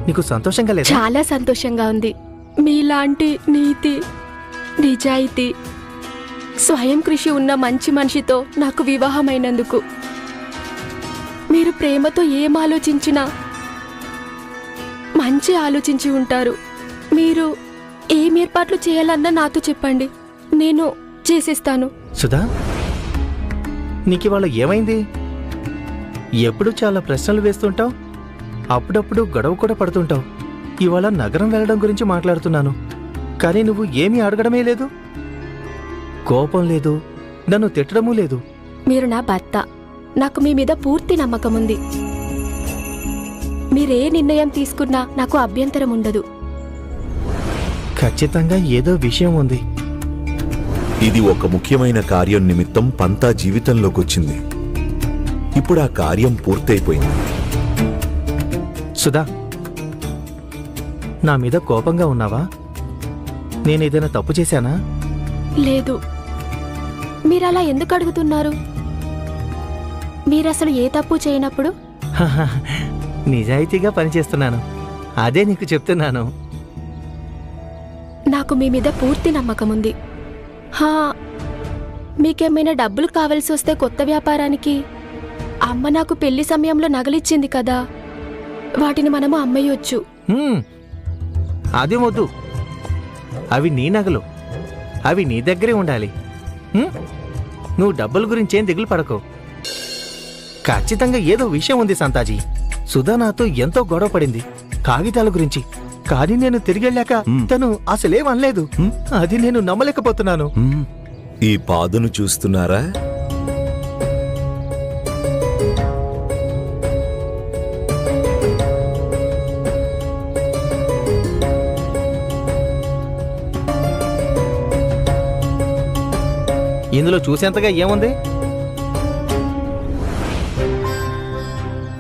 నీకు సంతోషంగా లేదా? చాలా సంతోషంగా ఉంది. మీలాంటి నీతి, నిజాయితీ, స్వయం కృషి ఉన్న మంచి మనిషితో నాకు వివాహమైనందుకు. మీరు ప్రేమతో ఏం ఆలోచించినా మంచి ఆలోచించి ఉంటారు. మీరు ఏం ఏర్పాట్లు చేయాలన్నా నాతో చెప్పండి, నేను చేసేస్తాను. సుధా, నీకివాళ ఏమైంది? ఎప్పుడు చాలా ప్రశ్నలు వేస్తుంటావు, అప్పుడప్పుడు గొడవ కూడా పడుతుంటావు. ఇవాళ నగరం వెళ్ళడం గురించి మాట్లాడుతున్నాను, కానీ నువ్వు ఏమీ అడగడమే లేదు. కోపం లేదు, నన్ను తిట్టడమూ లేదు. మీరు నా భర్త, నాకు మీ మీద పూర్తి నమ్మకం ఉంది. మీరే నిర్ణయం తీసుకున్నా నాకు అభ్యంతరం ఉండదు. ఖచ్చితంగా ఏదో విషయం ఉంది. ఇది ఒక ముఖ్యమైన కార్యం నిమిత్తం పంతా జీవితంలోకొచ్చింది. ఇప్పుడు ఆ కార్యం పూర్తయిపోయింది. సుధా, నా మీద కోపంగా ఉన్నావా? నేనేదైనా తప్పు చేశానా? లేదు. మీరలా ఎందుకు అడుగుతున్నారు? మీరసలు ఏ తప్పు చేయనప్పుడు? నిజాయితీగా పనిచేస్తున్నాను, అదే నీకు చెప్తున్నాను. నాకు మీ మీద పూర్తి నమ్మకం ఉంది. హా, మీకేమైనా డబ్బులు కావలసి వస్తే కొత్త వ్యాపారానికి అమ్మ నాకు పెళ్లి సమయంలో నగలిచ్చింది కదా, వాటిని మనము అమ్మేయొచ్చు. అది వద్దు, అవి నీ నగలు, అవి నీ దగ్గరే ఉండాలి. నువ్వు డబ్బుల గురించేం దిగులు పడకు. ఖచ్చితంగా ఏదో విషయం ఉంది సంతాజీ. సుధా నాతో ఎంతో గొడవ పడింది కాగితాల గురించి, కానీ నేను తిరిగెళ్ళాక తను అసలేమనలేదు. అది నేను నమ్మలేకపోతున్నాను. ఈ పాదును చూస్తున్నారా? ఇందులో చూసేంతగా ఏముంది?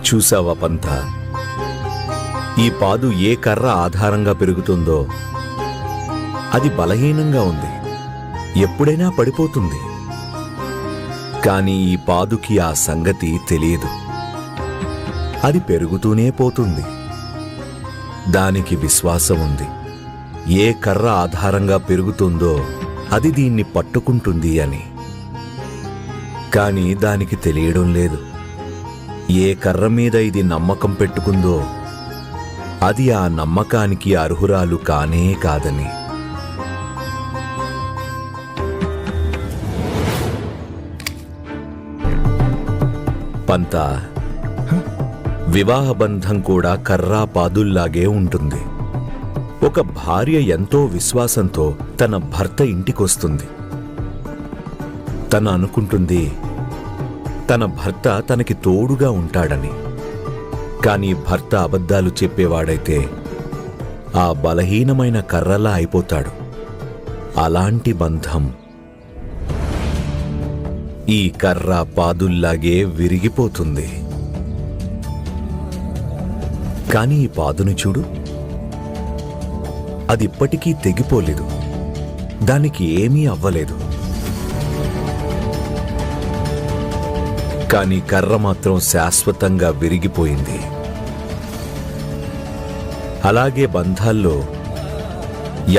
చూసావా పంత, ఈ పాదు ఏ కర్ర ఆధారంగా పెరుగుతుందో అది బలహీనంగా ఉంది, ఎప్పుడైనా పడిపోతుంది. కానీ ఈ పాదుకి ఆ సంగతి తెలియదు. అది పెరుగుతూనే పోతుంది. దానికి విశ్వాసం ఉంది, ఏ కర్ర ఆధారంగా పెరుగుతుందో అది దీన్ని పట్టుకుంటుంది అని. కానీ దానికి తెలియడం లేదు, ఏ కర్ర మీద ఇది నమ్మకం పెట్టుకుందో అది ఆ నమ్మకానికి అర్హురాలు కానే కాదని. పంత, వివాహబంధం కూడా కర్రా పాదుల్లాగే ఉంటుంది. ఒక భార్య ఎంతో విశ్వాసంతో తన భర్త ఇంటికొస్తుంది. తను అనుకుంటుంది తన భర్త తనకి తోడుగా ఉంటాడని. కానీ భర్త అబద్ధాలు చెప్పేవాడైతే ఆ బలహీనమైన కర్రలా అయిపోతాడు. అలాంటి బంధం ఈ కర్ర పాదుల్లాగే విరిగిపోతుంది. కానీ ఈ పాదును చూడు, అదిప్పటికీ తెగిపోలేదు, దానికి ఏమీ అవ్వలేదు. కానీ కర్ర మాత్రం శాశ్వతంగా విరిగిపోయింది. అలాగే బంధాల్లో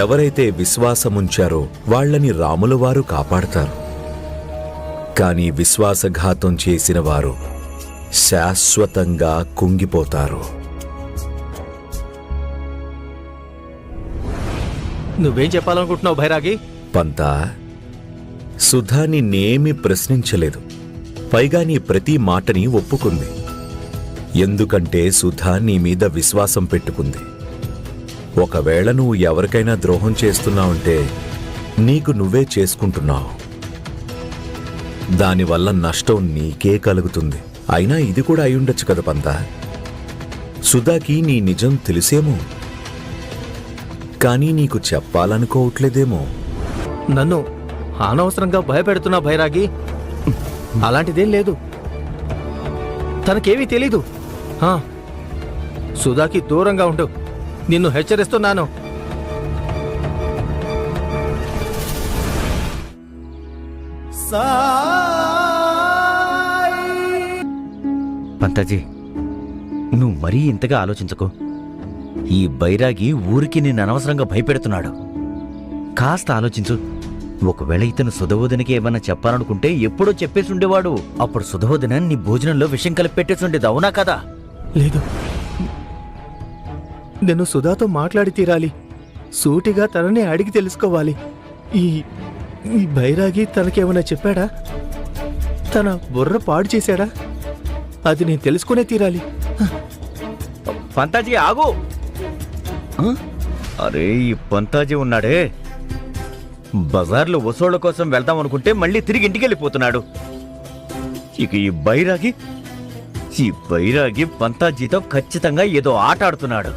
ఎవరైతే విశ్వాసముంచారో వాళ్ళని రాములవారు కాపాడతారు. కానీ విశ్వాసఘాతం చేసిన వారు శాశ్వతంగా కుంగిపోతారు. నువ్వేం చెప్పాలనుకుంటున్నావు భైరాగి? పంత, సుధా నిన్నేమీ ప్రశ్నించలేదు, పైగా నీ ప్రతి మాటని ఒప్పుకుంది. ఎందుకంటే సుధా నీ మీద విశ్వాసం పెట్టుకుంది. ఒకవేళ నువ్వు ఎవరికైనా ద్రోహం చేస్తున్నావంటే నీకు నువ్వే చేసుకుంటున్నావు. దానివల్ల నష్టం నీకే కలుగుతుంది. అయినా ఇది కూడా అయ్యుండొచ్చు కదా పంత. సుధాకి నీ నిజం తెలిసేమో, కానీ నీకు చెప్పాలనుకోవట్లేదేమో. నన్ను అనవసరంగా భయపెడుతున్నా భైరాగి. అలాంటిదేం లేదు, తనకేమీ తెలీదు. సుధాకి దూరంగా ఉండు, నిన్ను హెచ్చరిస్తున్నాను. పంతాజీ, నువ్వు మరీ ఇంతగా ఆలోచించకు. ఈ బైరాగి ఊరికి నిన్ను అనవసరంగా భయపెడుతున్నాడు. కాస్త ఆలోచించు. ఒకవేళ ఇతను సుధవోదనకి ఏమన్నా చెప్పాలనుకుంటే ఎప్పుడో చెప్పేసి ఉండేవాడు. అప్పుడు సుధవోదన నీ భోజనంలో విషయం కలిపి పెట్టేసి ఉండేది, అవునా కదా? లేదు, నేను సుధాతో మాట్లాడి తీరాలి. సూటిగా తనని అడిగి తెలుసుకోవాలి. ఈ ఈ బైరాగి తనకేమైనా చెప్పాడా? తన బుర్ర పాడు చేశాడా? అది నేను తెలుసుకునే తీరాలి. పంతాజీ ఆగు. అరే ఈ పంతాజీ ఉన్నాడే, బజార్లో వసూళ్ల కోసం వెళ్దాం అనుకుంటే మళ్ళీ తిరిగి ఇంటికి వెళ్ళిపోతున్నాడు. ఇక ఈ బైరాగి పంతాజీతో ఖచ్చితంగా ఏదో ఆట ఆడుతున్నాడు.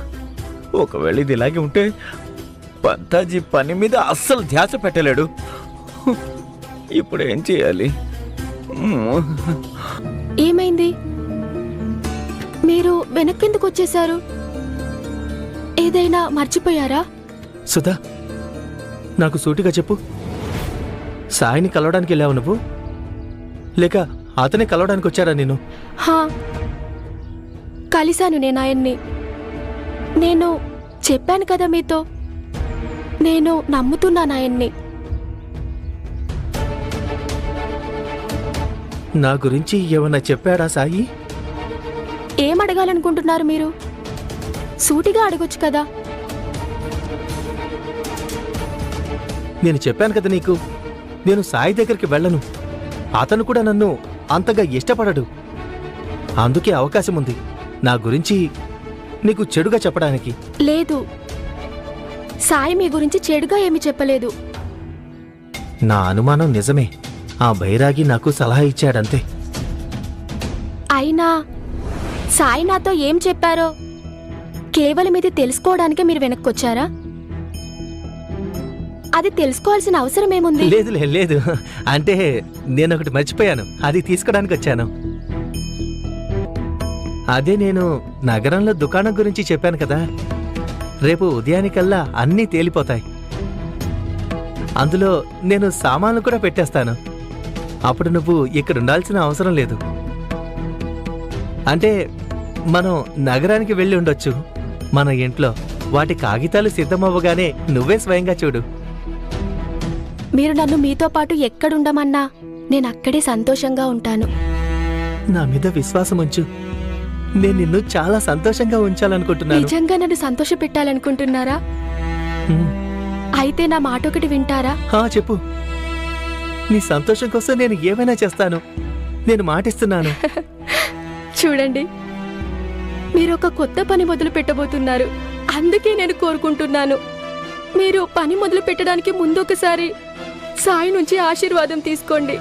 ఒకవేళ ఇది ఇలాగే ఉంటే పంతాజీ పని మీద అస్సలు ధ్యాస పెట్టలేడు. ఇప్పుడు ఏం చేయాలి? ఏమైంది? మీరు వెనక్కెందుకు వచ్చేశారు? ఏదైనా మర్చిపోయారా? సుధా, నాకు సూటిగా చెప్పు. సాయిని కలవడానికి వెళ్ళావు నువ్వు, లేక అతనే కలవడానికి వచ్చారా నేను? హా, కలిశాను నేను ఆయన్ని. నేను చెప్పాను కదా మీతో, నేను నమ్ముతున్నాను ఆయన్ని. నా గురించి ఏమన్నా చెప్పాడా సాయి? ఏం అడగాలనుకుంటున్నారు మీరు? సూటిగా అడగొచ్చు కదా. నేను చెప్పాను కదా నీకు, నేను సాయి దగ్గరికి వెళ్ళను. అతను కూడా నన్ను అంతగా ఇష్టపడడు. అందుకే అవకాశం ఉంది నా గురించి నీకు చెడుగా చెప్పడానికి. లేదు, సాయి మీ గురించి చెడుగా ఏమీ చెప్పలేదు. నా అనుమానం నిజమే. ఆ బైరాగి నాకు సలహా ఇచ్చాడంతే. అయినా సాయి నాతో ఏం చెప్పారో కేవలం ఇది తెలుసుకోవడానికే మీరు వెనక్కొచ్చారా? అది తెలుసుకోవాల్సిన అవసరం ఏముంది? లేదు లేదు, అంటే నేను ఒకటి మర్చిపోయాను, అది తీసుకోవడానికి వచ్చాను. అదే నేను నగరంలో దుకాణం గురించి చెప్పాను కదా, రేపు ఉదయానికల్లా అన్నీ తేలిపోతాయి. అందులో నేను సామాన్లు కూడా పెట్టేస్తాను. అప్పుడు నువ్వు ఇక్కడ ఉండాల్సిన అవసరం లేదు. అంటే మనం నగరానికి వెళ్ళి ఉండొచ్చు. మన ఇంట్లో వాటి కాగితాలు సిద్ధమవ్వగానే నువ్వే స్వయంగా చూడు. మీరు నన్ను మీతో పాటు ఎక్కడుండమన్నా నేను అక్కడే సంతోషంగా ఉంటాను. నా మీద విశ్వాసం ఉంచు. నేను నిన్ను చాలా సంతోషంగా ఉంచాలనుకుంటున్నాను. నిజంగా నన్ను సంతోష పెట్టాలనుకుంటున్నారా? అయితే నా మాట ఒకటి వింటారా? చెప్పు. నీ సంతోషం కోసం నేను ఏమైనా చేస్తాను. నేను మాటిస్తున్నాను. చూడండి, మీరు ఒక కొత్త పని మొదలు పెట్టబోతున్నారు. అందుకే నేను కోరుకుంటున్నాను, మీరు పని మొదలు పెట్టడానికి ముందు ఒకసారి సాయి నుంచి ఆశీర్వాదం తీసుకోండి.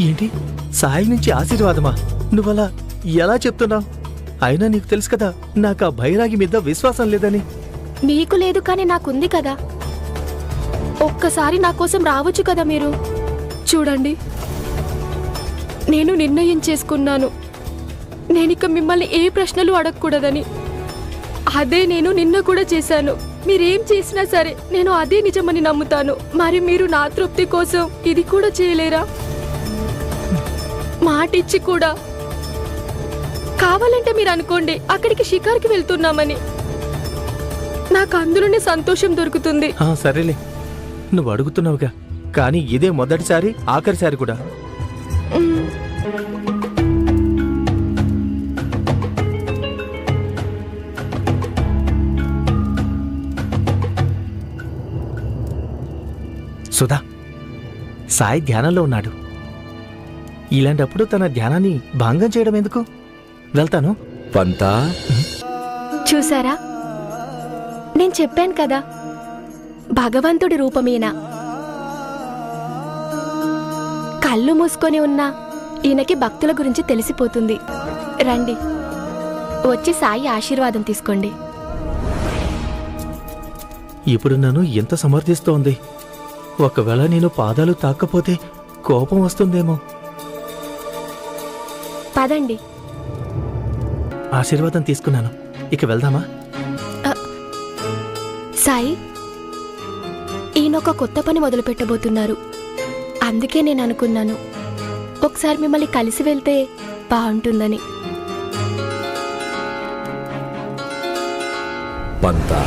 ఏంటి, సాయి నుంచి ఆశీర్వాదమా? నువ్వలా ఎలా చెప్తున్నావు? అయినా నీకు తెలుసు కదా నాకు ఆ బైరాగి మీద విశ్వాసం లేదని. మీకు లేదు, కానీ నాకుంది కదా. ఒక్కసారి నా కోసం రావచ్చు కదా మీరు. చూడండి, నేను నిర్ణయం చేసుకున్నాను, నేనిక మిమ్మల్ని ఏ ప్రశ్నలు అడగకూడదని. అదే నేను నిన్న కూడా చేశాను. మీరేం చేసినా సరే నేను అదే నిజమని నమ్ముతాను. మరి మీరు నా తృప్తి కోసం ఇది కూడా చేయలేరా? మాటిచ్చి కూడా. కావాలంటే మీరు అనుకోండి, అక్కడికి షికార్కి వెళ్తున్నామని. నాకు అందులోనే సంతోషం దొరుకుతుంది. సరేలే, నువ్వు అడుగుతున్నావుగా. కానీ ఇదే మొదటిసారి, ఆఖరిసారి కూడా. సుధా, సాయి ధ్యానంలో ఉన్నాడు. ఇలాంటప్పుడు తన ధ్యానాన్ని భంగం చేయడం ఎందుకు? వెళ్తాను. పంతా, చూసారా, నేను చెప్పాను కదా, భగవంతుడి రూపమేనా. కళ్ళు మూసుకొని ఉన్నా ఈయనకి భక్తుల గురించి తెలిసిపోతుంది. రండి, వచ్చి సాయి ఆశీర్వాదం తీసుకోండి. ఇప్పుడు నన్ను ఎంత సమర్థిస్తోంది. ఒకవేళ నేను పాదాలు తాక్కపోతే కోపం వస్తుందేమో. పదండి. ఆశీర్వాదం తీసుకున్నాను, ఇక వెళ్దామా? సాయి, ఈయన ఒక కొత్త పని మొదలు పెట్టబోతున్నారు. అందుకే నేను అనుకున్నాను, ఒకసారి మిమ్మల్ని కలిసి వెళ్తే బాగుంటుందని. పంతా,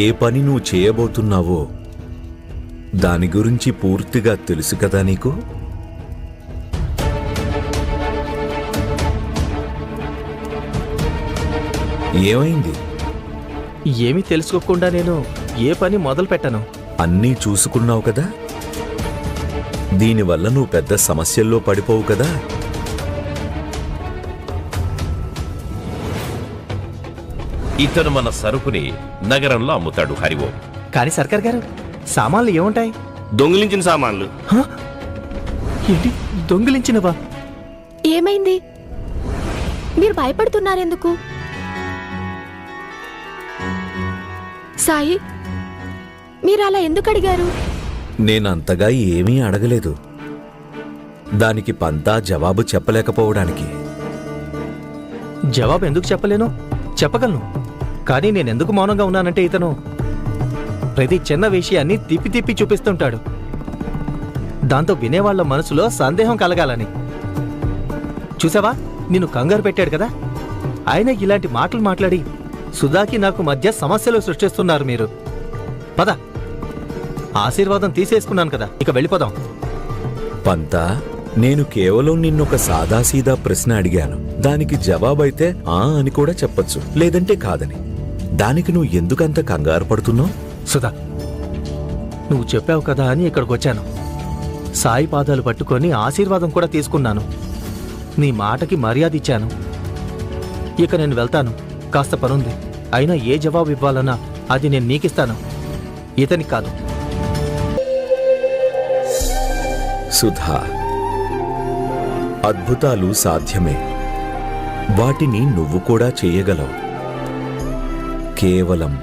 ఏ పని నువ్వు చేయబోతున్నావో దాని గురించి పూర్తిగా తెలుసు కదా నీకు? ఏమైంది? ఏమీ తెలుసుకోకుండా నేను ఏ పని మొదలు పెట్టను. అన్నీ చూసుకున్నావు కదా, దీనివల్ల నువ్వు పెద్ద సమస్యల్లో పడిపోవు కదా. ఇతను మన సరుకుని నగరంలో అమ్ముతాడు హరిఓం. కానీ సర్కార్ గారు, సామాన్లు ఏముంటాయి? దొంగిలించిన సామాన్లు. ఏంటి దొంగిలించినవా? ఏమైంది? మీరు భయపడుతున్నారెందుకు? సాయి, మీరు అలా ఎందుకు అడిగారు? నేనంతగా ఏమీ అడగలేదు, దానికి పంతా జవాబు చెప్పలేకపోవడానికి. జవాబు ఎందుకు చెప్పలేను? చెప్పగలను. కానీ నేనెందుకు మౌనంగా ఉన్నానంటే ఇతను ప్రతి చిన్న విషయాన్ని తిప్పి తిప్పి చూపిస్తుంటాడు. దాంతో వినేవాళ్ల మనసులో సందేహం కలగాలని. చూసావా, నిన్ను కంగారు పెట్టాడు కదా. ఆయన ఇలాంటి మాటలు మాట్లాడి సుధాకి నాకు మధ్య సమస్యలు సృష్టిస్తున్నారు మీరు. పద, ఆశీర్వాదం తీసేసుకున్నాను కదా, ఇక వెళ్ళిపోదాం. పంతా, నేను కేవలం నిన్నొక సాదాసీదా ప్రశ్న అడిగాను. దానికి జవాబైతే ఆ అని కూడా చెప్పొచ్చు, లేదంటే కాదని. దానికి నువ్వు ఎందుకంత కంగారు పడుతున్నావు? సుధా, నువ్వు చెప్పావు కదా అని ఇక్కడికి వచ్చాను. సాయి పాదాలు పట్టుకొని ఆశీర్వాదం కూడా తీసుకున్నాను. నీ మాటకి మర్యాద ఇచ్చాను. ఇక నేను వెళ్తాను, కాస్త పనుంది. అయినా ఏ జవాబు ఇవ్వాలన్నా అది నేను నీకిస్తాను, ఇతనికి కాదు. సుధా, అద్భుతాలు సాధ్యమే, వాటిని నువ్వు కూడా చేయగలవు. కేవలం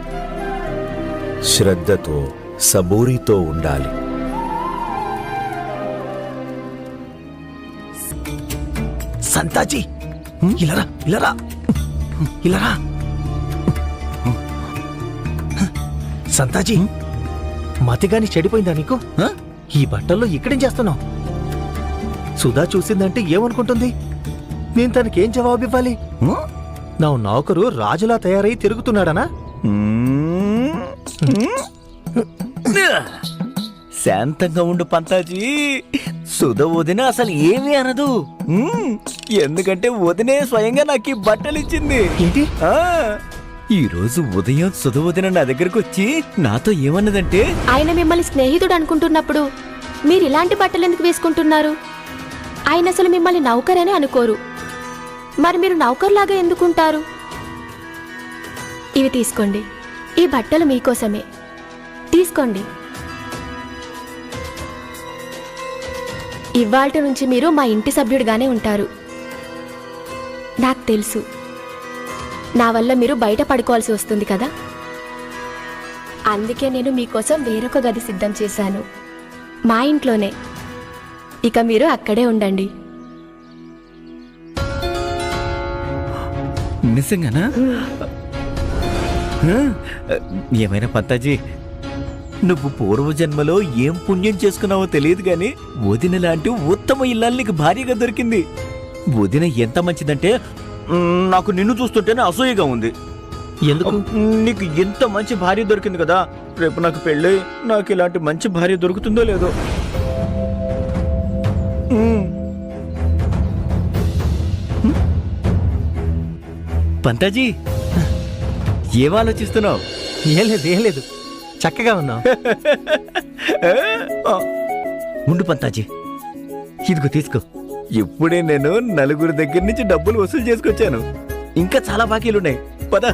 శ్రద్ధతో, సబూరితో ఉండాలి. సంతాజీ, ఇలారా ఇలారా ఇలారా. సంతాజీ, మతిగాని చెడిపోయిందా నీకు? ఈ బట్టల్లో ఇక్కడేం చేస్తున్నావు? సుధా చూసిందంటే ఏమనుకుంటుంది? నేను తనకేం జవాబివ్వాలి? నా నౌకరు రాజులా తయారై తిరుగుతున్నాడనా? శాంతంగా ఉండు పంతాజీ. సుధ వదిన అసలు ఏమీ అనదు. ఎందుకంటే వదినే స్వయంగా నాకు ఈ బట్టలు ఇచ్చింది. ఏంటి? ఈ రోజు ఉదయం సుధ వదిన నా దగ్గరకు వచ్చి నాతో ఏమన్నదంటే, ఆయన మిమ్మల్ని స్నేహితుడు అనుకుంటున్నప్పుడు మీరు ఇలాంటి బట్టలు ఎందుకు వేసుకుంటున్నారు? ఆయన అసలు మిమ్మల్ని నౌకరని అనుకోరు. మరి మీరు నౌకర్లాగా ఎందుకుంటారు? ఇవి తీసుకోండి, ఈ బట్టలు మీకోసమే. తీసుకోండి. ఇవాల్టి నుంచి మీరు మా ఇంటి సభ్యుడిగానే ఉంటారు. నాకు తెలుసు, నా వల్ల మీరు బయట పడుకోవాల్సి వస్తుంది కదా. అందుకే నేను మీకోసం వేరొక గది సిద్ధం చేశాను, మా ఇంట్లోనే. ఇక మీరు అక్కడే ఉండండి. నిజంగానా? ఏమైనా పంతాజీ, నువ్వు పూర్వజన్మలో ఏం పుణ్యం చేసుకున్నావో తెలియదు గాని వదిన లాంటి ఉత్తమ ఇల్లాలు నీకు భార్యగా దొరికింది. వదిన ఎంత మంచిదంటే నాకు నిన్ను చూస్తుంటేనే అసూయగా ఉంది. ఎందుకు? నీకు ఎంత మంచి భార్య దొరికింది కదా. రేపు నాకు పెళ్ళి నాకు ఇలాంటి మంచి భార్య దొరుకుతుందో లేదో. పంతాజీ, ఏం ఆలోచిస్తున్నావు? ఏం లేదు, చక్కగా ఉన్నావు. ఉండు పంతాజీ, ఇదిగో తీసుకో. ఇప్పుడే నేను నలుగురి దగ్గర నుంచి డబ్బులు వసూలు చేసుకొచ్చాను. ఇంకా చాలా బాకీలున్నాయి. పద,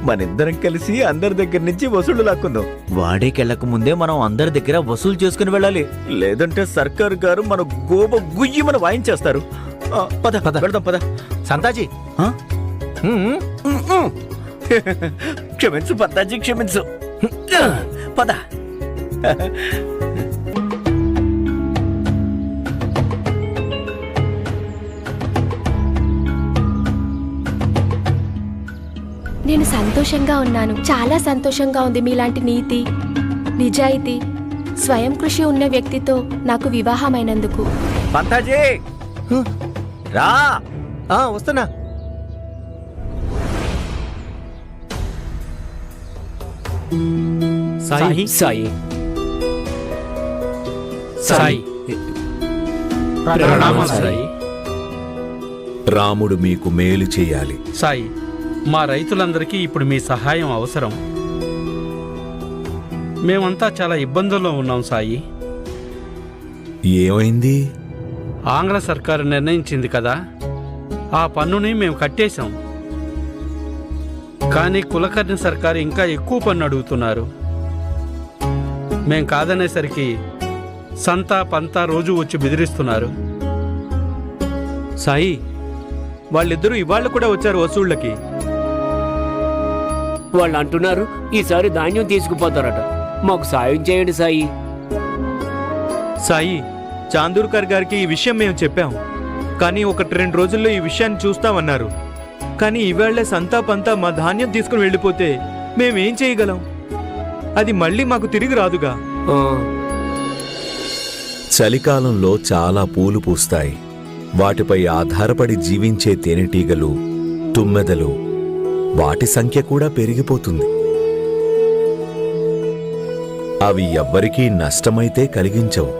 మనిద్దరం కలిసి అందరి దగ్గర నుంచి వసూళ్లు లాక్కుందాం. వాడేకెళ్ళక ముందే మనం అందరి దగ్గర వసూలు చేసుకుని వెళ్ళాలి, లేదంటే సర్కారు గారు మన గోబ గుయ్యి మన వాయించేస్తారు. పద పద వెళ్దాం. పద. సంతాజీ, క్షమించు పంతాజీ, క్షమించు. పద. నేను సంతోషంగా ఉన్నాను, చాలా సంతోషంగా ఉంది. మీలాంటి నీతి, నిజాయితీ, స్వయం కృషి ఉన్న వ్యక్తితో నాకు వివాహమైనందుకు. పంతాజీ, రా. వస్తున్నా. సాయి సాయి సాయి సాయి. రాముడు మీకు మేలు చేయాలి. సాయి, మా రైతులందరికీ ఇప్పుడు మీ సహాయం అవసరం. మేమంతా చాలా ఇబ్బందుల్లో ఉన్నాం సాయి. ఏమైంది? ఆంగ్ల సర్కారు నిర్ణయించింది కదా, ఆ పన్నుని మేము కట్టేశాం. కానీ కులకర్ణి సర్కారు ఇంకా ఎక్కువ పన్ను అడుగుతున్నారు. మేం కాదనేసరికి సంతా పంతా రోజు వచ్చి బెదిరిస్తున్నారు. సాయి, వాళ్ళిద్దరూ ఇవాళ కూడా వచ్చారు వసూళ్ళకి. వాళ్ళు అంటున్నారు ఈసారి ధాన్యం తీసుకుపోతారట. మాకు సాయం చేయండి సాయి. సాయి, చాందూర్కర్ గారికి ఈ విషయం మేము చెప్పాం, కానీ 1-2 రోజుల్లో ఈ విషయాన్ని చూస్తామన్నారు. కానీ ఇవాళ్లే సంతా పంతా మా ధాన్యం తీసుకుని వెళ్ళిపోతే మేమేం చేయగలం? అది మళ్ళీ మాకు తిరిగి రాదుగా. చలికాలంలో చాలా పూలు పూస్తాయి. వాటిపై ఆధారపడి జీవించే తేనెటీగలు, తుమ్మెదలు, వాటి సంఖ్య కూడా పెరిగిపోతుంది. అవి ఎవ్వరికీ నష్టమైతే కలిగించవు.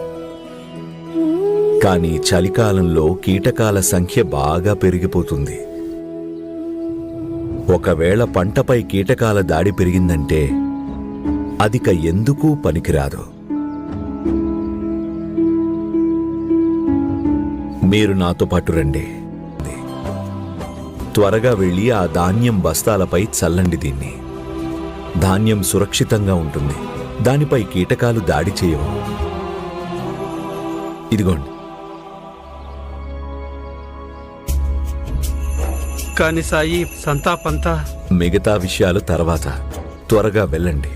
కానీ చలికాలంలో కీటకాల సంఖ్య బాగా పెరిగిపోతుంది. ఒకవేళ పంటపై కీటకాల దాడి పెరిగిందంటే అదిక ఎందుకూ పనికిరాదు. మీరు నాతో పాటు రండి. త్వరగా వెళ్ళి ఆ ధాన్యం బస్తాలపై చల్లండి. దీన్ని ధాన్యం సురక్షితంగా ఉంటుంది. దానిపై కీటకాలు దాడి చేయవు. ఇదిగోండి. కానీ సాయి, సంతా పంతా మిగతా విషయాలు తర్వాత. త్వరగా వెళ్ళండి.